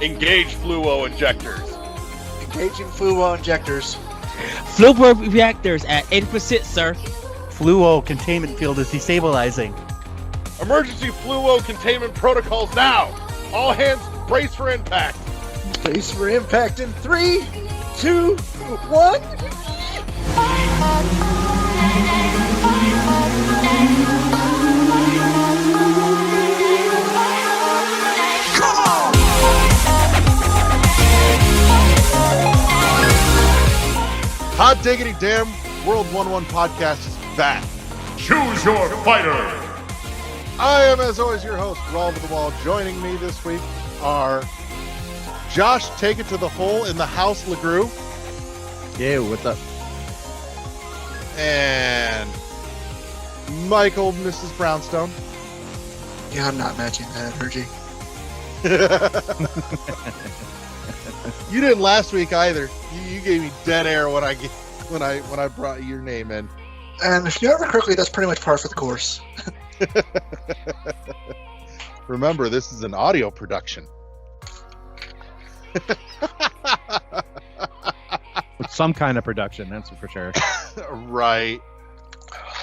Engage fluo injectors. Engaging fluo injectors. Fluo reactors at 80%, sir. Fluo containment field is destabilizing. Emergency fluo containment protocols now. All hands brace for impact. Brace for impact in 3, 2, 1. Hot diggity damn, World 1-1 podcast is back. Choose your fighter. I am, as always, your host, Raw to the Wall. Joining me this week are Josh, take it to the hole in the house, LeGrew. Yeah, what's up? And Michael, Mrs. Brownstone. Yeah, I'm not matching that energy. You didn't last week either. You gave me dead air when I brought your name in. And if you remember correctly, that's pretty much par for the course. Remember, this is an audio production. With some kind of production, that's for sure. Right.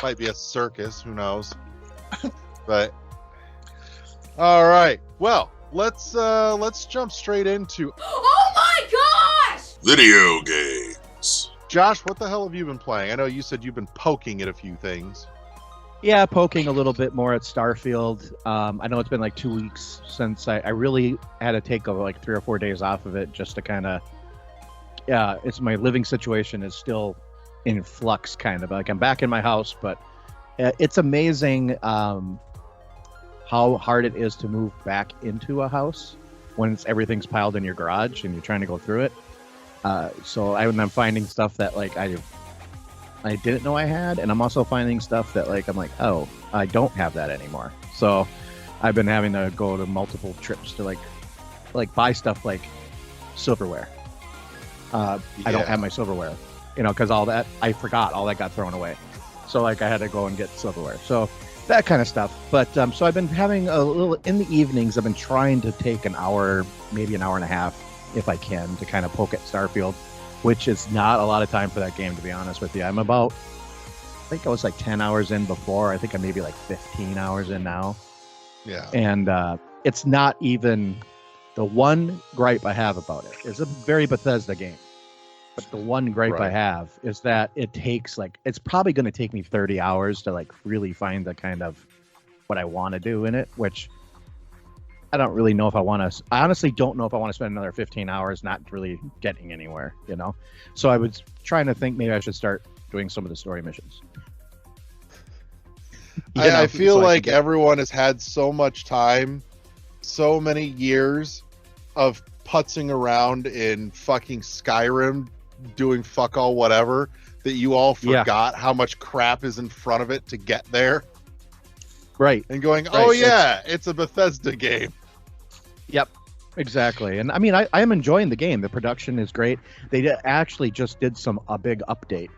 Might be a circus, who knows. But all right. Well, let's jump straight into Oh my gosh! Video games. Josh, what the hell have you been playing? I know you said you've been poking at a few things. Yeah, poking a little bit more at Starfield. I know it's been like 2 weeks since I really had to take like 3 or 4 days off of it just to kind of, it's my living situation is still in flux, kind of like I'm back in my house, but it's amazing how hard it is to move back into a house when everything's piled in your garage and you're trying to go through it. So I'm finding stuff that like I didn't know I had, and I'm also finding stuff that like I'm like, oh, I don't have that anymore. So I've been having to go to multiple trips to like buy stuff like silverware. I don't have my silverware, because all that I forgot, all that got thrown away. So like I had to go and get silverware. So that kind of stuff. But so I've been having a little in the evenings. I've been trying to take an hour, maybe an hour and a half, if I can, to kind of poke at Starfield, which is not a lot of time for that game, to be honest with you. I think I was like 10 hours in before. I think I'm maybe like 15 hours in now. Yeah. And it's not even the one gripe I have about it. It's a very Bethesda game. But the one gripe I have is that it takes it's probably going to take me 30 hours to like really find the kind of what I want to do in it, which I don't really know if I want to. I honestly don't know if I want to spend another 15 hours not really getting anywhere, So I was trying to think maybe I should start doing some of the story missions. I feel like everyone has had so much time, so many years of putzing around in fucking Skyrim, doing fuck all whatever, that you all forgot how much crap is in front of it to get there. Right. And going, oh yeah, it's a Bethesda game. Yep, exactly. And I mean, I am enjoying the game. The production is great. They actually just did a big update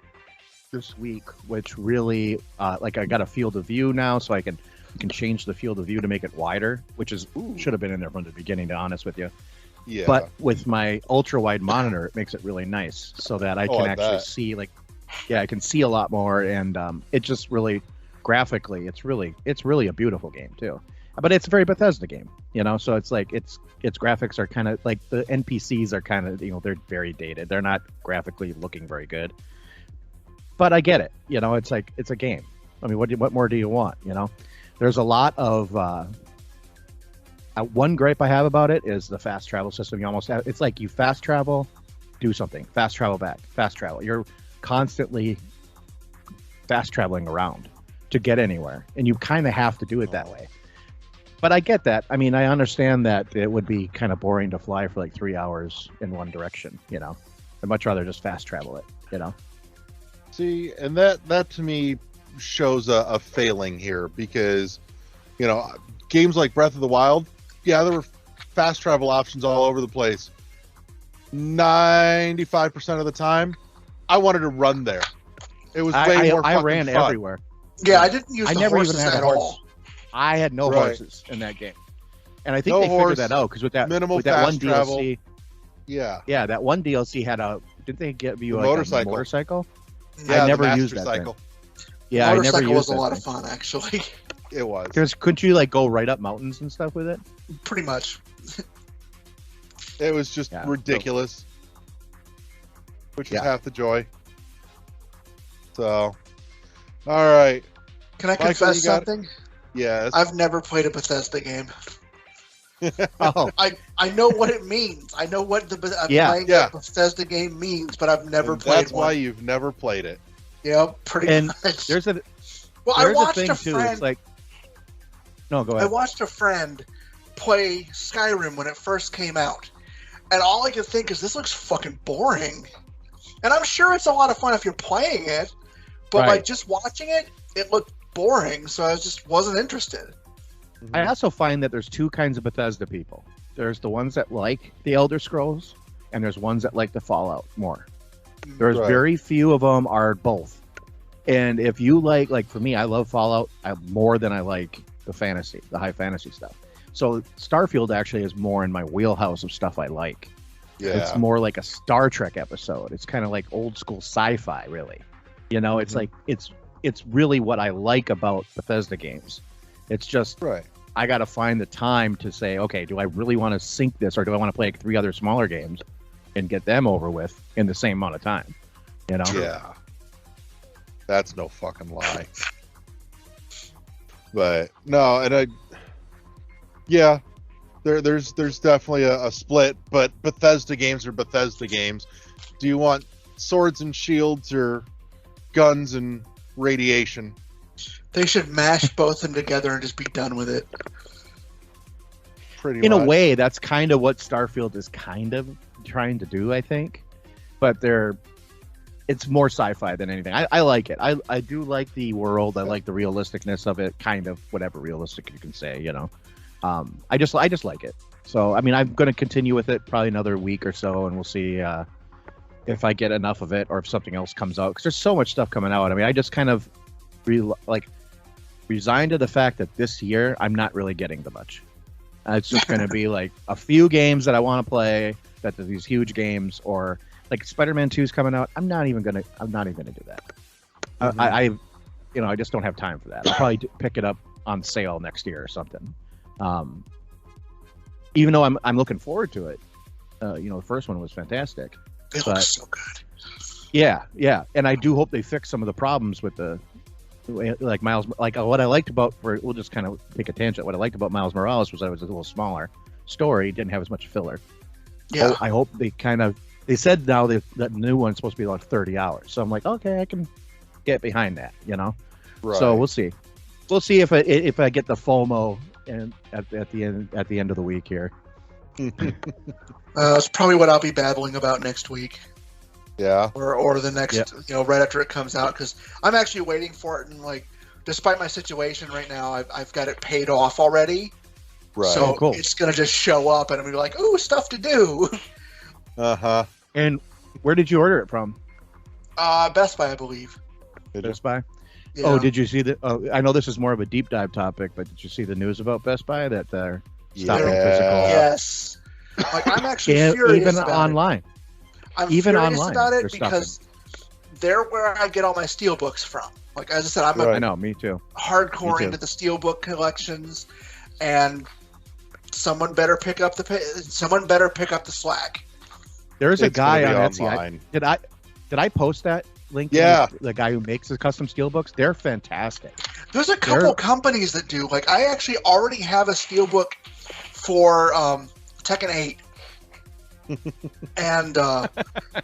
this week, which really, I got a field of view now, so I can change the field of view to make it wider, which should have been in there from the beginning, to be honest with you. Yeah. But with my ultra wide monitor, it makes it really nice, so that I can actually see I can see a lot more, and it just really graphically, it's really a beautiful game too. But it's a very Bethesda game, so it's like its graphics are kind of like the NPCs are kind of, they're very dated. They're not graphically looking very good. But I get it, it's like it's a game. I mean, what more do you want, There's a lot of one gripe I have about it is the fast travel system. You almost have, it's like you fast travel, do something, fast travel back, fast travel. You're constantly fast traveling around to get anywhere, and you kind of have to do it that way. But I get that. I mean, I understand that it would be kind of boring to fly for like 3 hours in one direction, I'd much rather just fast travel it, See, and that to me shows a failing here, because, games like Breath of the Wild, there were fast travel options all over the place. 95% of the time, I wanted to run there. It was way more fucking I ran fun. everywhere. Yeah, I didn't use I the never horses even had at a horse. all. I had no horses in that game. And I think No they horse, figured that out because with that minimal that one fast travel. DLC, Yeah. that one DLC had a. Didn't they give you The like motorcycle. a motorcycle? Yeah, I never the used master that thing. cycle. Yeah, I never Motorcycle used was a that lot thing. of fun, actually. It was. Because couldn't you like go right up mountains and stuff with it? Pretty much. It was just Yeah. ridiculous, which is Yeah. half the joy. So, all right. Can I Michael, confess you got it? something? Yes. I've never played a Bethesda game. Oh, I know what it means. I know what Yeah. playing Yeah. a Bethesda game means, but I've never And played that's one. why you've never played it. Yeah, pretty and much. there's a Well, I there's a watched thing a too. friend. It's like no, go I ahead. watched a friend play Skyrim when it first came out, and all I could think is, this looks fucking boring. And I'm sure it's a lot of fun if you're playing it, but Right. like just watching it, it looked boring, so I just wasn't interested. I also find that there's two kinds of Bethesda people. There's the ones that like the Elder Scrolls, and there's ones that like the Fallout more. There's Right. very few of them are both. And if you like for me, I love Fallout more than I like the high fantasy stuff. So Starfield actually is more in my wheelhouse of stuff I like. Yeah. It's more like a Star Trek episode. It's kind of like old school sci-fi, really. You know, it's like it's really what I like about Bethesda games. It's just Right. I got to find the time to say, okay, do I really want to sync this, or do I want to play like 3 other smaller games and get them over with in the same amount of time? You know? Yeah. That's no fucking lie. But no, and there's definitely a split, but Bethesda games are Bethesda games. Do you want swords and shields or guns and radiation? They should mash both of them together and just be done with it. Pretty In much. a way, that's kind of what Starfield is kind of trying to do, I think. But it's more sci-fi than anything. I like it. I do like the world. I like the realisticness of it, kind of whatever realistic you can say, you know. I just like it. So I mean, I'm going to continue with it probably another week or so, and we'll see if I get enough of it or if something else comes out. Because there's so much stuff coming out. I mean, I just kind of resigned to the fact that this year I'm not really getting the much. It's just going to be like a few games that I want to play. That are these huge games, or like Spider-Man 2 is coming out. I'm not even gonna do that. I just don't have time for that. I'll probably pick it up on sale next year or something. Even though I'm looking forward to it. The first one was fantastic. It But- looks so good. Yeah, and I do hope they fix some of the problems with the like Miles. Like what I liked about we'll just kind of take a tangent. What I liked about Miles Morales was that it was a little smaller story, didn't have as much filler. Yeah. I hope they said now that the new one's supposed to be like 30 hours. So I'm like, okay, I can get behind that, you know? Right. So we'll see. We'll see if I get the FOMO and at the end of the week here. It's probably what I'll be babbling about next week. Yeah. Or the next, Yeah. right after it comes out, because I'm actually waiting for it, and like, despite my situation right now, I've got it paid off already, Right. so cool. it's gonna just show up, and I'm gonna be like, ooh, stuff to do. Uh-huh. And where did you order it from? Best Buy, I believe. Best Buy? Yeah. Oh, did you see the? Oh, I know this is more of a deep dive topic, but did you see the news about Best Buy that they're stopping physical? Yes. Like, I'm actually Yeah, furious even about online. it. I'm even furious online, about they're it because they're where I get all my steelbooks from. Like, as I said, I'm Right. I know, me too. hardcore Me too. into the steelbook collections, and someone better pick up the slack. There's a It's gonna guy be on Etsy. online. Did I post that link? Yeah. The guy who makes the custom steelbooks. They're fantastic. There's a couple companies that do. Like, I actually already have a steelbook for Tekken 8. And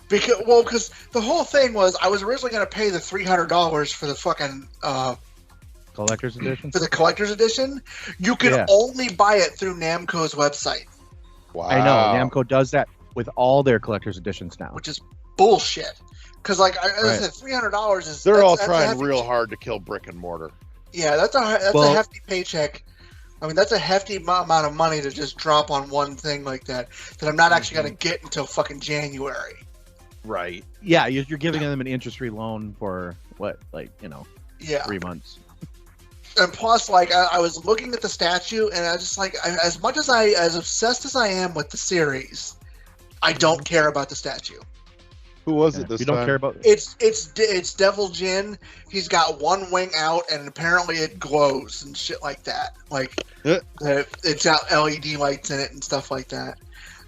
because the whole thing was, I was originally going to pay the $300 for the fucking Collector's edition. for the collector's edition. You can Yeah. only buy it through Namco's website, Wow. I know Namco does that with all their collector's editions now. which is bullshit. Because, like, as I Right. said, $300 is They're all that's a trying hefty- real hard to kill brick and mortar. Yeah, that's a Well- hefty paycheck. I mean, that's a hefty amount of money to just drop on one thing like that I'm not actually going to get until fucking January. Right. Yeah, you're giving them an interest-free loan for what, like Yeah. 3 months. And plus, like, I was looking at the statue, and I just like, as much as as obsessed as I am with the series, I don't care about the statue. Who was it this You don't time? care about It's Devil Jin. He's got one wing out, and apparently it glows and shit like that. Like, it's got LED lights in it and stuff like that.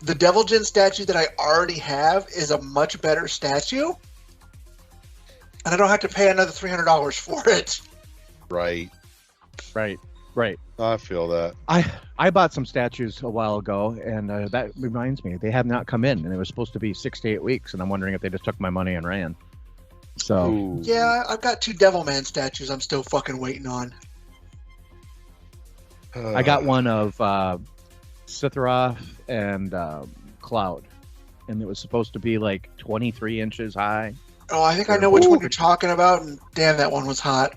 The Devil Jin statue that I already have is a much better statue, and I don't have to pay another $300 for it. Right. right. I feel that. I bought some statues a while ago, and that reminds me, they have not come in, and it was supposed to be 6 to 8 weeks, and I'm wondering if they just took my money and ran. So Ooh. Yeah, I've got 2 Devilman statues I'm still fucking waiting on. I got one of Sithroth and Cloud, and it was supposed to be like 23 inches high. Oh, I think I know which one you're talking about, and damn, that one was hot.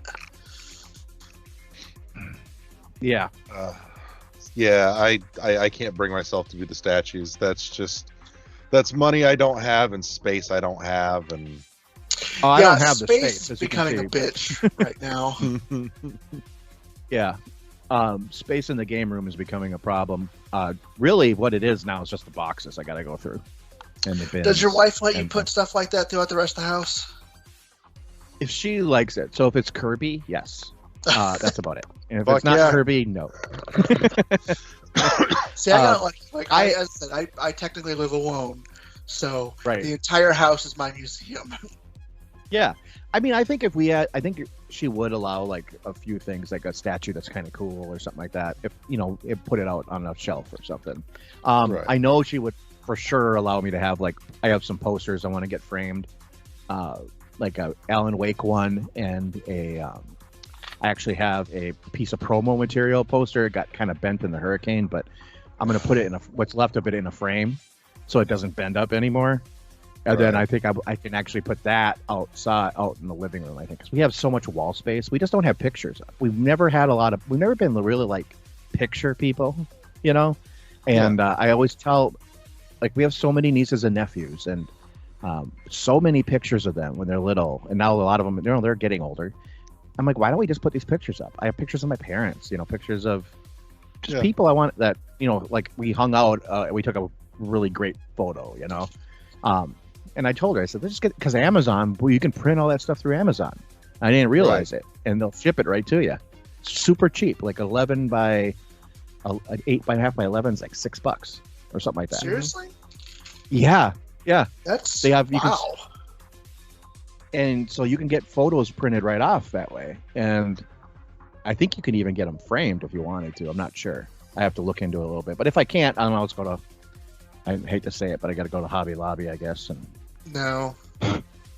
Yeah. Yeah, I can't bring myself to do the statues. That's money I don't have and space I don't have, and I don't have the space space. is becoming a bitch right now. Yeah. Space in the game room is becoming a problem. Really, what it is now is just the boxes I got to go through. And the bins. Does your wife let you and- put stuff like that throughout the rest of the house? If she likes it. So if it's Kirby, yes. That's about it. And if Fuck it's not yeah. Kirby, no. See, I got I- as I said, I technically live alone, so Right. the entire house is my museum. Yeah. I mean, I think if we had, I think she would allow like a few things, like a statue that's kind of cool or something like that. If, it put it out on a shelf or something. Right. I know she would for sure allow me to have I have some posters I want to get framed, like a Alan Wake one and I actually have a piece of promo material poster. It got kind of bent in the hurricane, but I'm going to put it in what's left of it in a frame so it doesn't bend up anymore. And then I think I can actually put that outside, out in the living room, I think, because we have so much wall space. We just don't have pictures. We've never been really like picture people, And I always tell, we have so many nieces and nephews and so many pictures of them when they're little. And now a lot of them, they're getting older. I'm like, why don't we just put these pictures up? I have pictures of my parents, pictures of just people I want that, we hung out, we took a really great photo, and I told her, I said, let's just get, because Amazon, you can print all that stuff through Amazon. I didn't realize it, and they'll ship it right to you. Super cheap, like 11 by, an 8.5 by 11 is like $6 or something like that. Seriously? Yeah. That's They have, wow. And so you can get photos printed right off that way. And I think you can even get them framed if you wanted to. I'm not sure. I have to look into it a little bit. But if I can't, I don't know, let's go to, I hate to say it, but I got to go to Hobby Lobby, I guess. And No,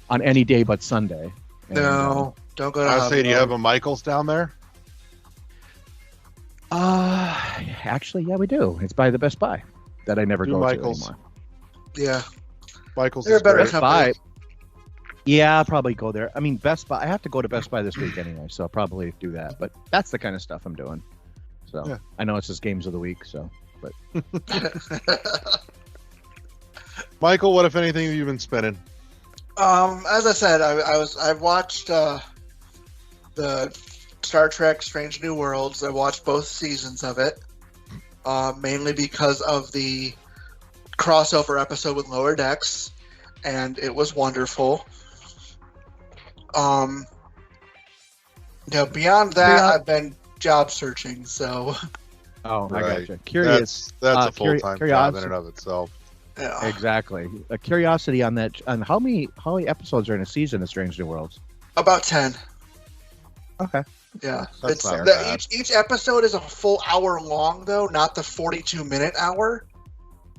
on any day but Sunday. And, no, don't go to. I Hobby say, do you have Lobby. a Michaels down there? Actually, yeah, we do. It's by the Best Buy that I never Do go Michaels. to anymore. Yeah, Michaels they're is a better great. company. Yeah, I'll probably go there. I mean, Best Buy, I have to go to Best Buy this week anyway, so I'll probably do that. But that's the kind of stuff I'm doing. So Yeah. I know it's just games of the week, so. But Michael, what if anything have you been spending? As I said, I've watched the Star Trek: Strange New Worlds. I watched both seasons of it, mainly because of the crossover episode with Lower Decks, and it was wonderful. Beyond that, I've been job searching, so I Right. gotcha. Curious. That's a full-time job in curiosity. and of itself. yeah. Exactly. A curiosity on that. On how many episodes are in a season of Strange New Worlds? About 10. Okay. Yeah, That's it's not bad. each episode is a full hour long, though, not the 42-minute hour.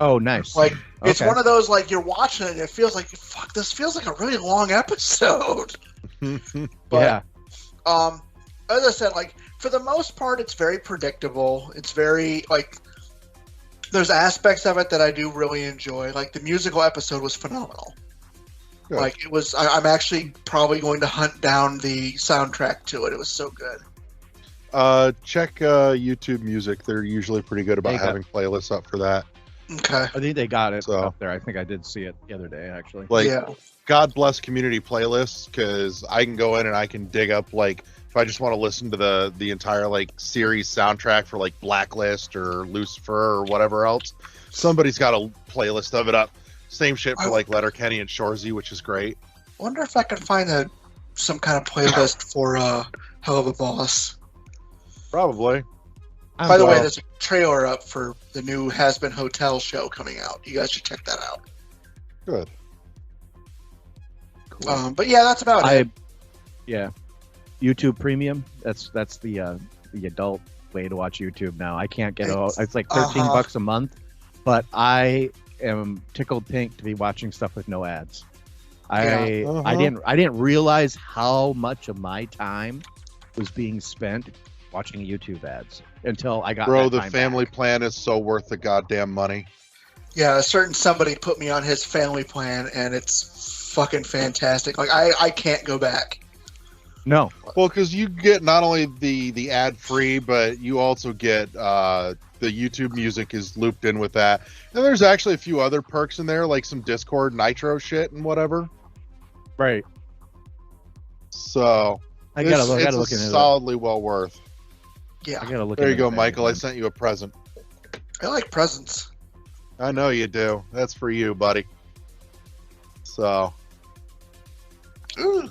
Oh, nice. Like, it's Okay. one of those, like, you're watching it and it feels like, fuck, this feels like a really long episode. But, yeah. As I said, like, for the most part, it's very predictable. It's very, like, there's aspects of it that I do really enjoy. Like, the musical episode was phenomenal. Good. Like, it was, I'm actually probably going to hunt down the soundtrack to it. It was so good. Check YouTube Music. They're usually pretty good about There you go. having playlists up for that. Okay. I think they got it So- up there. I think I did see it the other day, actually. Like, yeah. God bless community playlists, because I can go in and I can dig up, like, if I just want to listen to the entire like series soundtrack for like Blacklist or Lucifer or whatever else, somebody's got a playlist of it up. Same shit for like Letterkenny and Shorzy, which is great. Wonder if I can find some kind of playlist for Hell of a Boss. Probably. By the way, Well, there's a trailer up for the new Has Been Hotel show coming out. You guys should check that out. Good. But yeah, that's about it. yeah, YouTube Premium. That's the adult way to watch YouTube now. I can't get it's like $13 a month, but I am tickled pink to be watching stuff with no ads. I didn't realize how much of my time was being spent watching YouTube ads until I got Bro, that the time family back. plan is so worth the goddamn money. Yeah, a certain somebody put me on his family plan, and it's fucking fantastic. Like I can't go back. No, Well, because you get not only the ad free, but you also get the YouTube music is looped in with that. And there's actually a few other perks in there, like some Discord Nitro shit and whatever. right. So I gotta look it's into it. solidly well worth. Yeah, I gotta look. There you into go, that Michael. I again. sent you a present. I like presents. I know you do. That's for you, buddy. So, Ooh.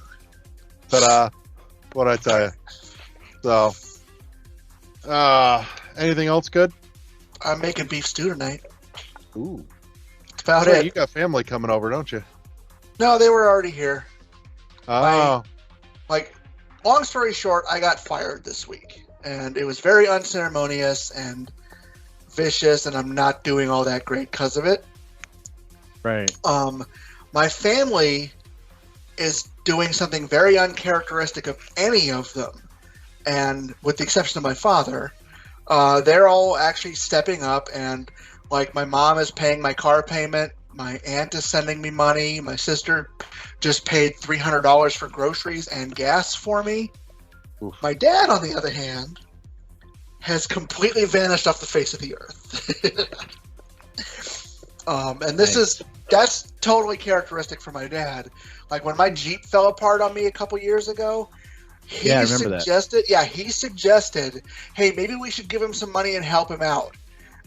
ta-da. What'd I tell you? So, anything else good? I'm making beef stew tonight. Ooh. That's about Hey, it. you got family coming over, don't you? No, they were already here. Oh, Like, long story short, I got fired this week, and it was very unceremonious and vicious, and I'm not doing all that great because of it. Right. My family is doing something very uncharacteristic of any of them, and with the exception of my father, they're all actually stepping up, and like my mom is paying my car payment, my aunt is sending me money, my sister just paid $300 for groceries and gas for me. Oof. My dad, on the other hand, has completely vanished off the face of the earth. And that's totally characteristic for my dad. Like when my Jeep fell apart on me a couple years ago, he I remember that. suggested, hey, maybe we should give him some money and help him out.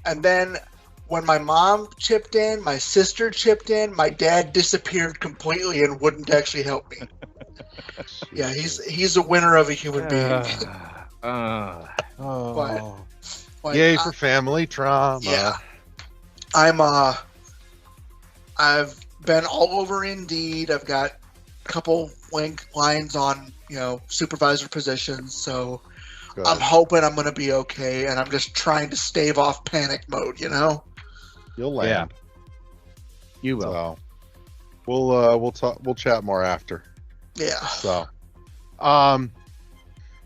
And then when my mom chipped in, my sister chipped in, my dad disappeared completely and wouldn't actually help me. Yeah, he's a winner of a human being. oh. Like, Yay for family trauma. yeah. I've been all over Indeed. I've got a couple link lines on, supervisor positions. So Good. I'm hoping I'm going to be okay. And I'm just trying to stave off panic mode, You'll land. You will. So we'll talk. We'll chat more after. Yeah. So,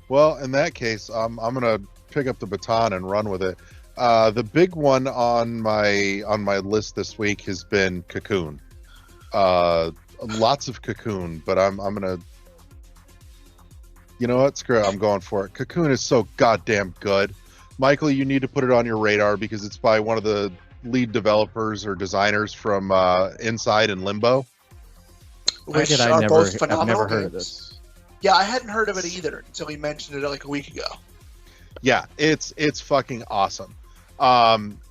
well, in that case, I'm gonna pick up the baton and run with it. The big one on my list this week has been Cocoon. Lots of Cocoon, but I'm gonna. You know what? Screw it. I'm going for it. Cocoon is so goddamn good. Michael, you need to put it on your radar because it's by one of the lead developers or designers from Inside and Limbo. Which I've are never, both I've phenomenal never heard of games. this. Yeah, I hadn't heard of it either until he mentioned it like a week ago. Yeah, it's fucking awesome.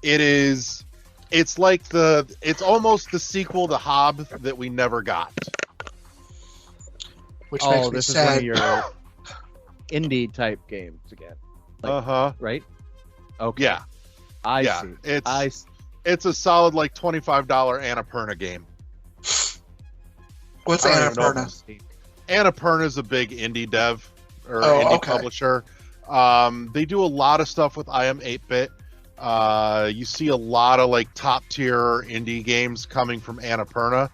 It's like it's almost the sequel to Hob that we never got. Which makes me this is one sad. of your indie type games again. Like, right? Okay. Yeah, I yeah. see. It's a solid like $25 Annapurna game. What's I don't even know if Annapurna? Annapurna is a big indie dev or Oh, indie okay. publisher. They do a lot of stuff with IM 8-bit. You see a lot of like top tier indie games coming from Annapurna.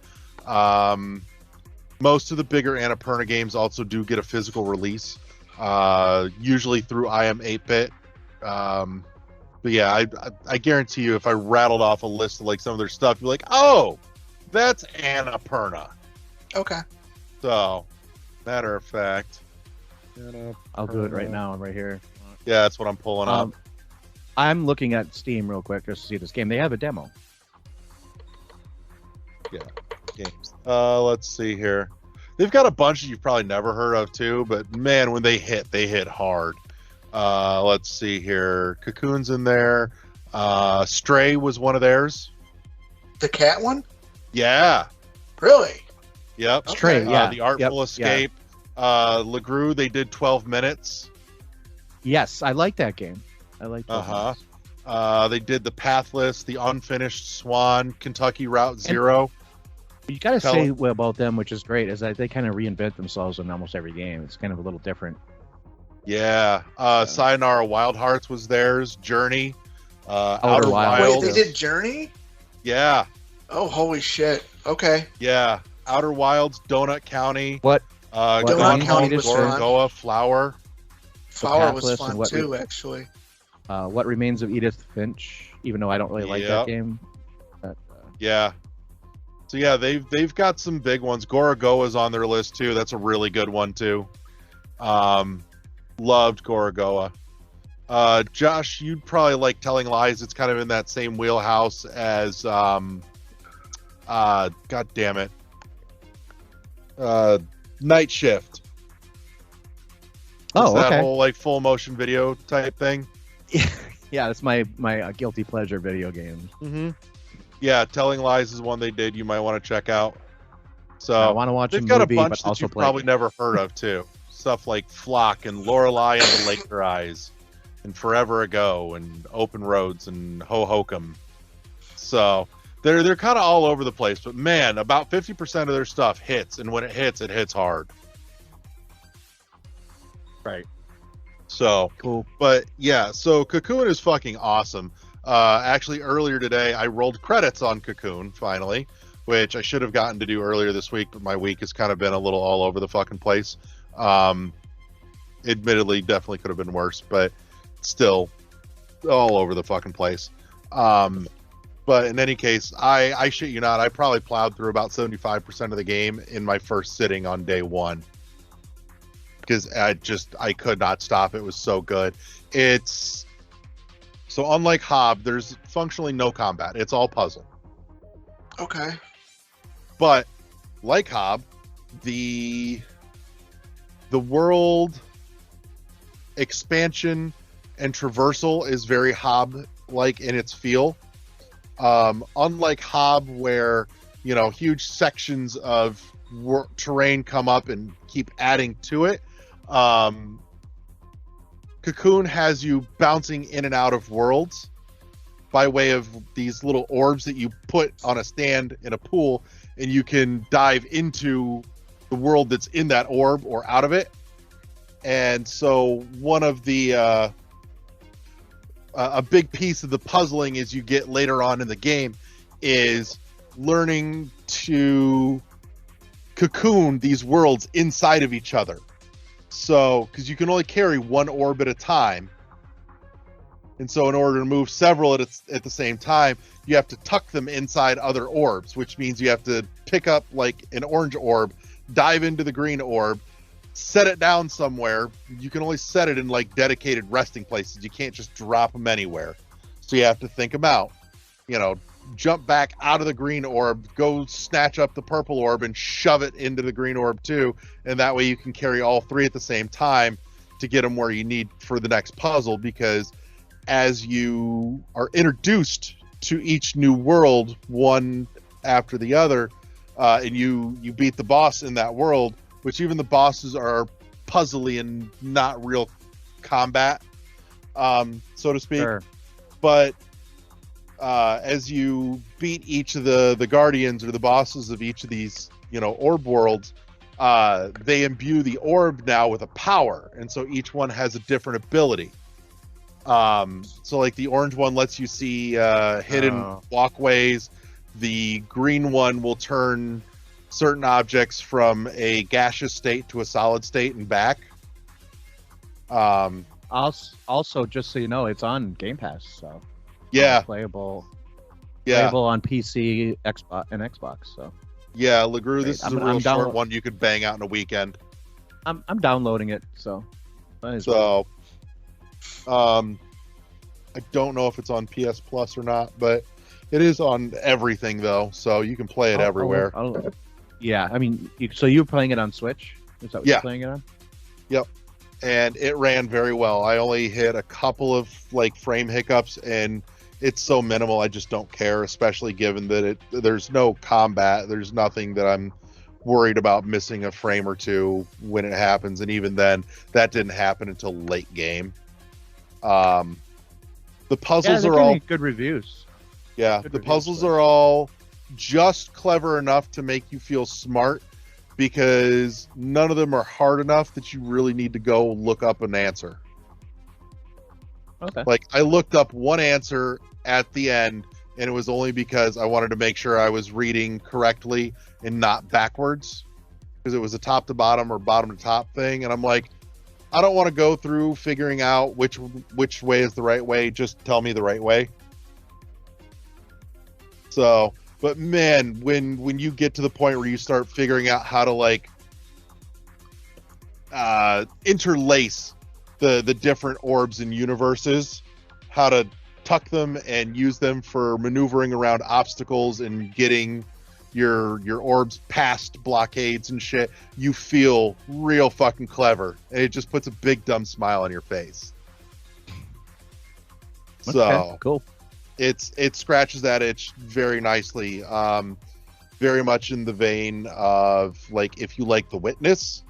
Most of the bigger Annapurna games also do get a physical release, usually through IM 8-bit. But yeah, I guarantee you, if I rattled off a list of like some of their stuff, you're like, oh, that's Annapurna. Okay. So, matter of fact, I'll do it right now, right here. yeah, that's what I'm pulling up. I'm looking at Steam real quick just to see this game. They have a demo. Games. Let's see here. They've got a bunch that you've probably never heard of too, but man, when they hit hard. Let's see here. Cocoon's in there. Stray was one of theirs. The cat one? Yeah. Really? Yep. Stray, yeah. The Artful Yep, Escape. LeGrue, they did 12 minutes. Yes, I like that game. I like that. They did the Pathless, the Unfinished Swan, Kentucky Route Zero. You got to say about them, which is great, is that they kind of reinvent themselves in almost every game. It's kind of a little different. Yeah. Sayonara Wild Hearts was theirs. Journey. Outer Wilds. Wait, they did Journey? Yeah. Oh, holy shit. Okay. Yeah. Outer Wilds, Donut County. What? Donut County was fun. Gorogoa, Flower. Flower was Pathless fun and what too, actually. What Remains of Edith Finch, even though I don't really like that game. But, yeah. So yeah, they've got some big ones. Gorogoa's on their list too. That's a really good one too. Loved Gorogoa. Josh, you'd probably like Telling Lies. It's kind of in that same wheelhouse as God damn it. Night Shift. Oh, that okay. whole like full motion video type thing. Yeah, that's my guilty pleasure video game. Mm-hmm. Yeah, Telling Lies is one they did. You might want to check out. So I want to watch. they've got movie, a bunch but that also you've play. probably never heard of too. Stuff like Flock and Lorelei and the Laker Eyes, and Forever Ago and Open Roads and Ho Hokum. So they're kind of all over the place. But man, about 50% of their stuff hits, and when it hits hard. Right. So Cool. But yeah, so Cocoon is fucking awesome. Actually, earlier today, I rolled credits on Cocoon, finally, which I should have gotten to do earlier this week, but my week has kind of been a little all over the fucking place. Admittedly, definitely could have been worse, but still all over the fucking place. But in any case, I shit you not, I probably plowed through about 75% of the game in my first sitting on day one. Because I could not stop. It was so good. So unlike Hob, there's functionally no combat. It's all puzzle. Okay. But like Hob, the world expansion and traversal is very Hob-like in its feel. Unlike Hob, where huge sections of terrain come up and keep adding to it. Cocoon has you bouncing in and out of worlds by way of these little orbs that you put on a stand in a pool, and you can dive into the world that's in that orb or out of it. And so one of the a big piece of the puzzling as you get later on in the game is learning to cocoon these worlds inside of each other. So, because you can only carry one orb at a time. And so in order to move several at the same time, you have to tuck them inside other orbs, which means you have to pick up like an orange orb, dive into the green orb, set it down somewhere. You can only set it in like dedicated resting places. You can't just drop them anywhere. So you have to think them out. Jump back out of the green orb, go snatch up the purple orb and shove it into the green orb too. And that way you can carry all three at the same time to get them where you need for the next puzzle. Because as you are introduced to each new world, one after the other, and you beat the boss in that world, which even the bosses are puzzly and not real combat, so to speak. Sure. But as you beat each of the guardians or the bosses of each of these, orb worlds, they imbue the orb now with a power. And so each one has a different ability. So like the orange one lets you see hidden walkways. The green one will turn certain objects from a gaseous state to a solid state and back. Also, just so you know, it's on Game Pass, so yeah, playable on PC, Xbox, and Xbox. So yeah, LeGrue, this is a real short one you could bang out in a weekend. I'm downloading it, so. So, I don't know if it's on PS Plus or not, but It is on everything though, so you can play it everywhere. Yeah, I mean, so you're playing it on Switch? Is that what Yeah. you're playing it on? Yep. And it ran very well. I only hit a couple of like frame hiccups, and it's so minimal. I just don't care, especially given that there's no combat. There's nothing that I'm worried about missing a frame or two when it happens, and even then, that didn't happen until late game. The puzzles are all good reviews. Yeah, Good the reviews puzzles for it. are all just clever enough to make you feel smart, because none of them are hard enough that you really need to go look up an answer. Okay. Like, I looked up one answer at the end, and it was only because I wanted to make sure I was reading correctly and not backwards, because it was a top to bottom or bottom to top thing, and I'm like, I don't want to go through figuring out which way is the right way. Just tell me the right way. So, but man, when you get to the point where you start figuring out how to like interlace the different orbs and universes, how to tuck them and use them for maneuvering around obstacles and getting your orbs past blockades and shit, you feel real fucking clever, and it just puts a big dumb smile on your face. So Okay, cool. it scratches that itch very nicely. Very much in the vein of, like, if you like The Witness,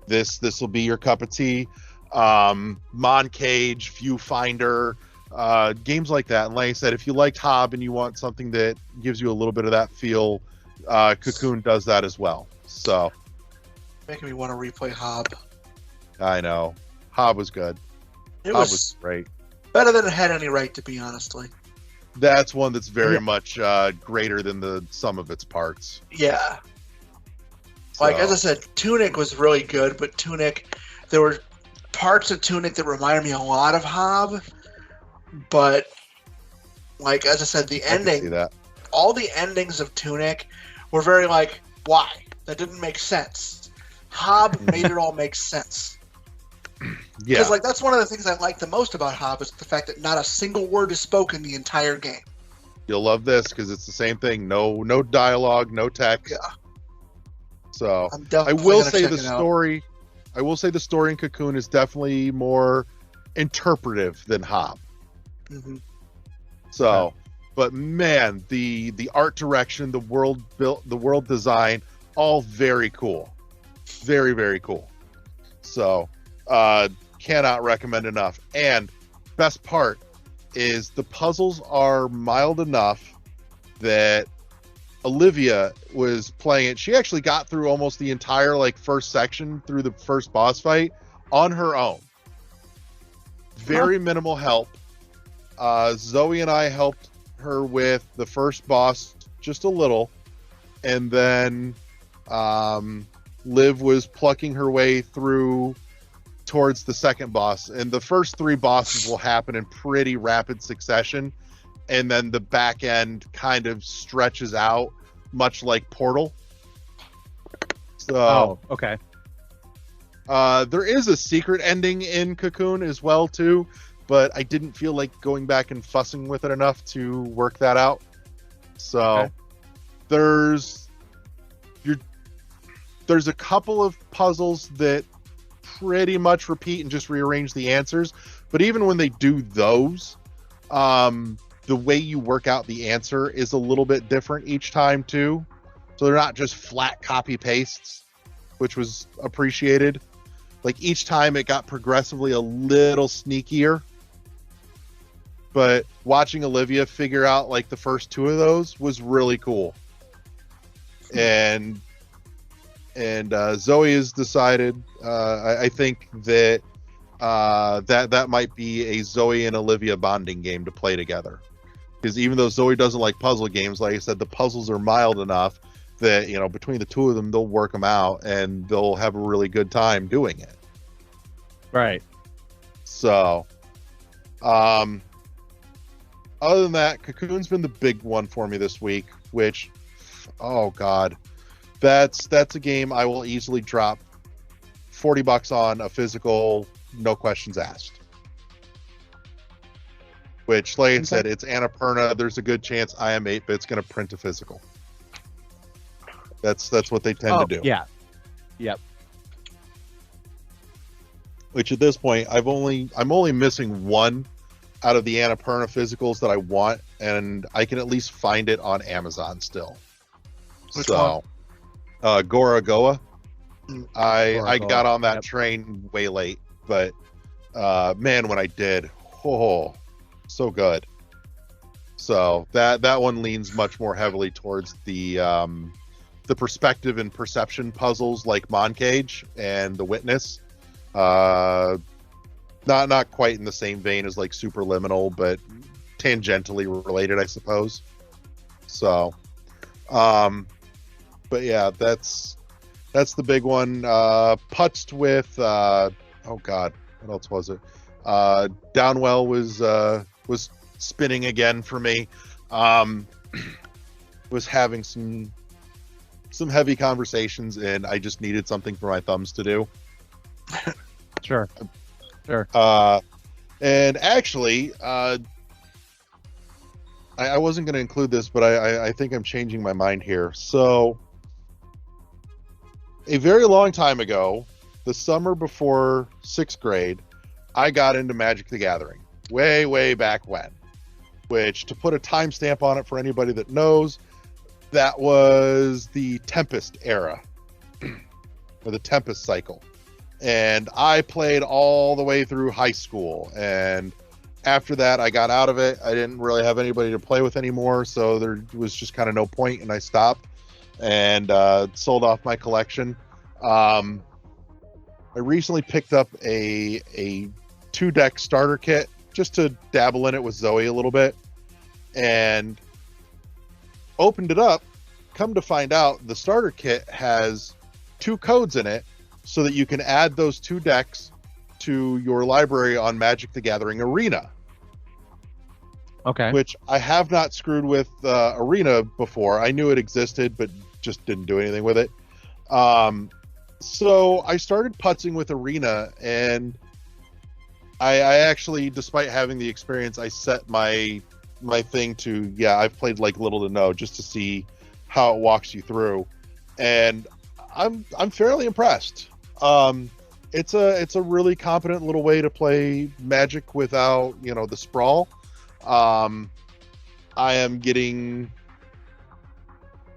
this will be your cup of tea. Moncage, Viewfinder, games like that. And like I said, if you liked Hob and you want something that gives you a little bit of that feel, Cocoon does that as well. So Making me want to replay Hob. I know Hob was good. It Hob was was great. better than it had any right to be, honestly. That's one that's very much greater than the sum of its parts. Yeah. Like, So, as I said, Tunic was really good, but Tunic, there were parts of Tunic that reminded me a lot of Hob, but, like, as I said, the I can see ending, that. all the endings of Tunic were very like, why? That didn't make sense. Hob made it all make sense. Yeah. Because, like, that's one of the things I like the most about Hob is the fact that not a single word is spoken the entire game. You'll love this because it's the same thing. No dialogue, no text. Yeah. So I'm I definitely will gonna say check the it out. story. I will say the story in Cocoon is definitely more interpretive than Hob. Mhm. So, but man, the art direction, the world design, all very cool, very very cool. So, cannot recommend enough. And best part is the puzzles are mild enough that Olivia was playing it. She actually got through almost the entire first section through the first boss fight on her own. Very minimal help. Zoe and I helped her with the first boss just a little, and then Liv was plucking her way through towards the second boss. And the first three bosses will happen in pretty rapid succession, and then the back end kind of stretches out, much like Portal. So, okay. there is a secret ending in Cocoon as well too, but I didn't feel like going back and fussing with it enough to work that out. So Okay. there's a couple of puzzles that pretty much repeat and just rearrange the answers, but even when they do those, the way you work out the answer is a little bit different each time too. So they're not just flat copy pastes, which was appreciated. Like, each time it got progressively a little sneakier. But watching Olivia figure out the first two of those was really cool. And Zoe has decided, I think that that might be a Zoe and Olivia bonding game to play together. Because even though Zoe doesn't like puzzle games, like I said, the puzzles are mild enough that, between the two of them, they'll work them out and they'll have a really good time doing it. Right. So, other than that, Cocoon's been the big one for me this week, which, oh god, that's a game I will easily drop $40 on a physical, no questions asked. which, like I said, it's Annapurna. There's a good chance I Am 8-Bit's going to print a physical. That's what they tend to do. Yeah. Yep. Which at this point, I'm only missing one out of the Annapurna physicals that I want, and I can at least find it on Amazon still. Which one? Gora Goa. I Goa, got on that yep. train way late, but man, when I did, oh, so good. So that one leans much more heavily towards the perspective and perception puzzles like Moncage and The Witness. Not quite in the same vein as like Superliminal, but tangentially related, I suppose. So, but yeah, that's the big one. Putzed with oh god, what else was it? Downwell was spinning again for me. Was having some heavy conversations, and I just needed something for my thumbs to do. Sure. And actually, I wasn't going to include this, but I think I'm changing my mind here. So, a very long time ago, the summer before 6th grade, I got into Magic the Gathering. Way, way back when. Which, to put a timestamp on it for anybody that knows, that was the Tempest era. Or the Tempest cycle. And I played all the way through high school. And after that, I got out of it. I didn't really have anybody to play with anymore, so there was just kind of no point, and I stopped and sold off my collection. I recently picked up a 2-deck starter kit just to dabble in it with Zoe a little bit, and opened it up. Come to find out, the starter kit has 2 codes in it so that you can add those 2 decks to your library on Magic the Gathering Arena. Okay. Which I have not screwed with Arena before. I knew it existed, but just didn't do anything with it. So I started putzing with Arena, and I actually, despite having the experience, I set my thing to, I've played like little to no, just to see how it walks you through, and I'm fairly impressed. It's a really competent little way to play Magic without, the sprawl. I am getting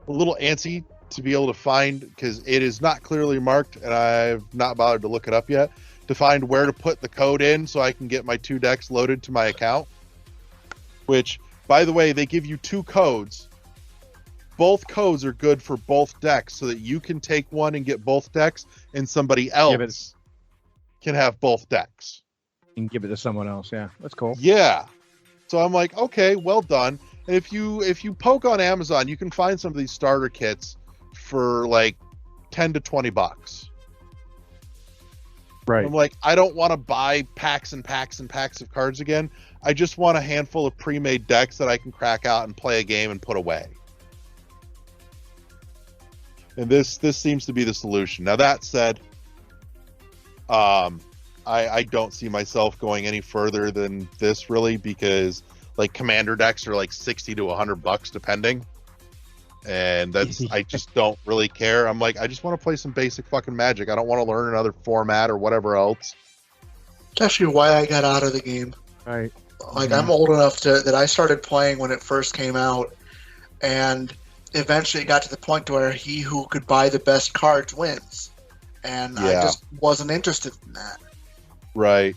a little antsy to be able to find, because it is not clearly marked, and I've not bothered to look it up yet, to find where to put the code in so I can get my 2 decks loaded to my account. Which, by the way, they give you 2 codes. Both codes are good for both decks, so that you can take one and get both decks, and somebody else can have both decks. You can give it to someone else. Yeah, that's cool. Yeah. So I'm like, okay, well done. And if you poke on Amazon, you can find some of these starter kits for like $10 to $20. Right. I'm like, I don't want to buy packs and packs and packs of cards again. I just want a handful of pre-made decks that I can crack out and play a game and put away. And this seems to be the solution. Now, that said, I don't see myself going any further than this, really, because like commander decks are like $60 to $100 depending, and that's I just don't really care. I'm like, I just want to play some basic fucking Magic. I don't want to learn another format or whatever else. It's actually why I got out of the game. Right. Like, I'm old enough that I started playing when it first came out, and eventually it got to the point where he who could buy the best cards wins, and I just wasn't interested in that. Right.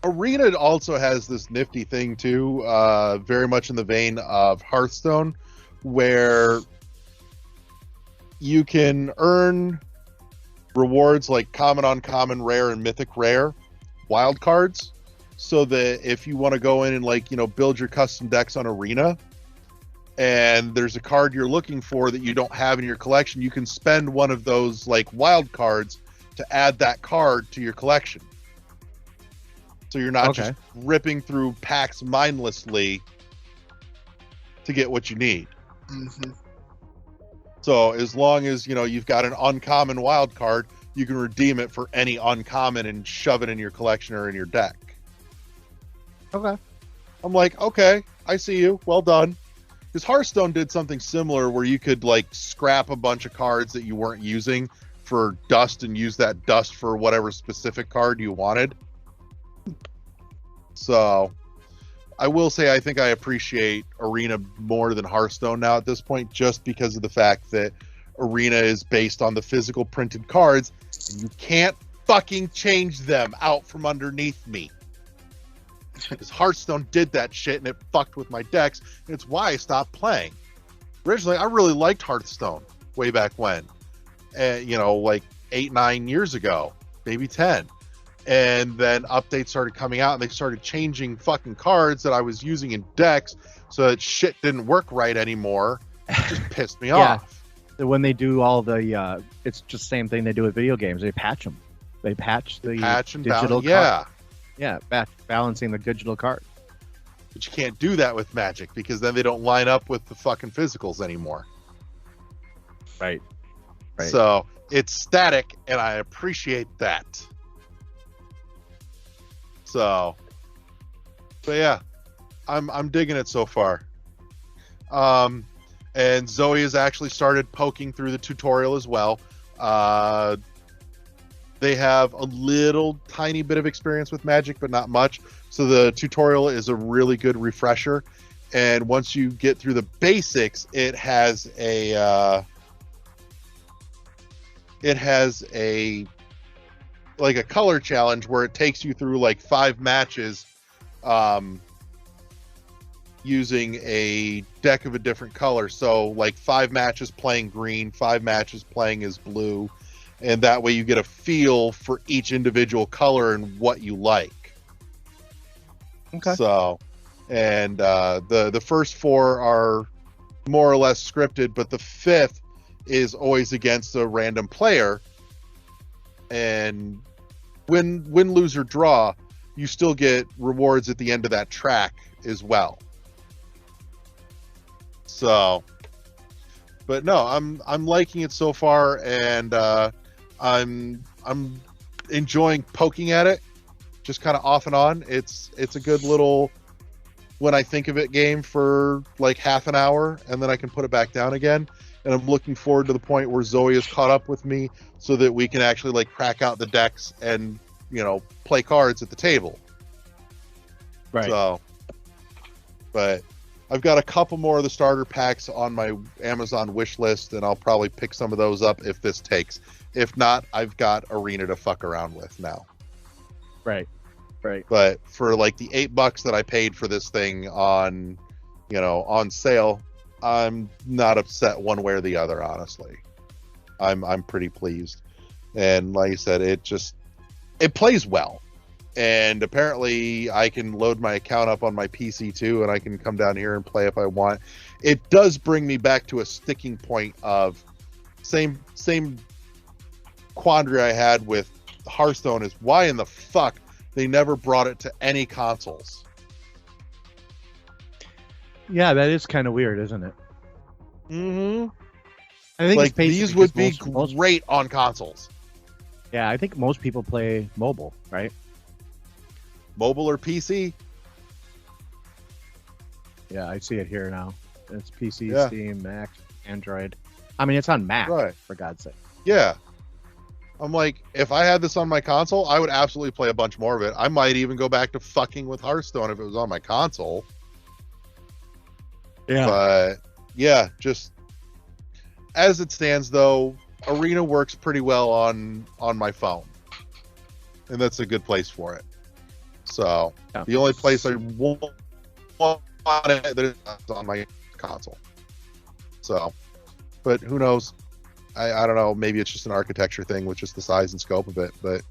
Arena also has this nifty thing too, very much in the vein of Hearthstone, where you can earn rewards like common, uncommon, rare, and mythic rare wild cards, so that if you want to go in and build your custom decks on Arena, and there's a card you're looking for that you don't have in your collection, you can spend one of those like wild cards to add that card to your collection. So you're not just ripping through packs mindlessly to get what you need. Mm-hmm. So as long as you've got an uncommon wild card, you can redeem it for any uncommon and shove it in your collection or in your deck. Okay. I'm like, okay, I see you. Well done. Because Hearthstone did something similar where you could like scrap a bunch of cards that you weren't using for dust and use that dust for whatever specific card you wanted. So I will say I think I appreciate Arena more than Hearthstone now at this point, just because of the fact that Arena is based on the physical printed cards and you can't fucking change them out from underneath me. Because Hearthstone did that shit and it fucked with my decks, and it's why I stopped playing. Originally, I really liked Hearthstone way back when, and like 8-9 years ago, maybe 10. And then updates started coming out, and they started changing fucking cards that I was using in decks, so that shit didn't work right anymore. It just pissed me off. When they do all the, it's just the same thing they do with video games. They patch them. They patch the digital card. Yeah, balancing the digital card. But you can't do that with Magic because then they don't line up with the fucking physicals anymore. Right. So it's static, and I appreciate that. So, but yeah, I'm digging it so far. And Zoe has actually started poking through the tutorial as well. They have a little tiny bit of experience with Magic, but not much. So the tutorial is a really good refresher. And once you get through the basics, it has a like a color challenge where it takes you through like 5 matches using a deck of a different color. So like 5 matches playing green, 5 matches playing as blue. And that way you get a feel for each individual color and what you like. Okay. So, and the first 4 are more or less scripted, but the 5th is always against a random player. And win, lose, or draw, you still get rewards at the end of that track as well. So, but no, I'm liking it so far, and I'm enjoying poking at it, just kind of off and on. It's a good little when I think of it game for like half an hour, and then I can put it back down again. And I'm looking forward to the point where Zoe is caught up with me, so that we can actually like crack out the decks and play cards at the table. Right. So, but I've got a couple more of the starter packs on my Amazon wish list, and I'll probably pick some of those up if this takes. If not, I've got Arena to fuck around with now. Right. But for like the $8 that I paid for this thing on sale, I'm not upset one way or the other, honestly. I'm pretty pleased. And like I said, it plays well. And apparently I can load my account up on my PC too, and I can come down here and play if I want. It does bring me back to a sticking point of same quandary I had with Hearthstone, is why in the fuck they never brought it to any consoles. Yeah, that is kind of weird, isn't it? Mm-hmm. I think Like these would be great on consoles. Yeah, I think most people play mobile, right? Mobile or PC? Yeah, I see it here now. It's PC, Yeah. Steam, Mac, Android. I mean, it's on Mac, Right. for God's sake. Yeah. I'm like, if I had this on my console, I would absolutely play a bunch more of it. I might even go back to fucking with Hearthstone if it was on my console. Yeah. But yeah, just as it stands though, Arena works pretty well on my phone. And that's a good place for it. So Yeah. the only place I won't want it is on my console. So, but who knows? I don't know. Maybe it's just an architecture thing with just the size and scope of it. But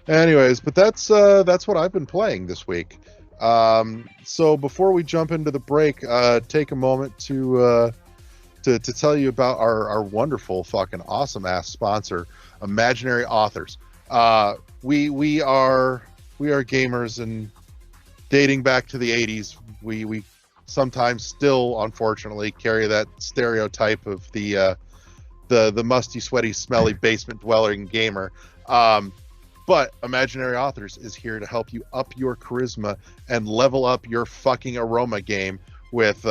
anyways, but that's what I've been playing this week. So before we jump into the break, take a moment to tell you about our wonderful fucking awesome ass sponsor, Imaginary Authors. We are gamers, and dating back to the 80s, we sometimes still unfortunately carry that stereotype of the musty, sweaty, smelly basement dwelling gamer. But But Imaginary Authors is here to help you up your charisma and level up your fucking aroma game with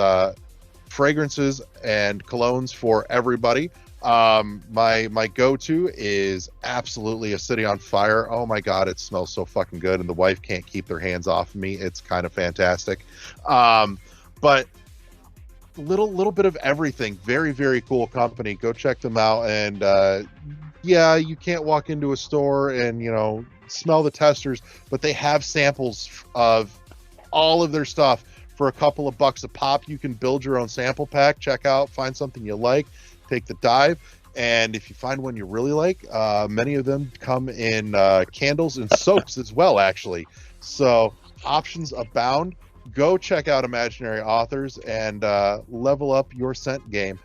fragrances and colognes for everybody. My go-to is absolutely A City on Fire. Oh my god, it smells so fucking good, and the wife can't keep their hands off of me. It's kind of fantastic. But little bit of everything. Very, very cool company. Go check them out. And yeah, you can't walk into a store and, you know, smell the testers, but they have samples of all of their stuff for a couple of bucks a pop. You can build your own sample pack, check out, find something you like, take the dive. And if you find one you really like, many of them come in candles and soaps as well, actually. So options abound. Go check out Imaginary Authors and level up your scent game.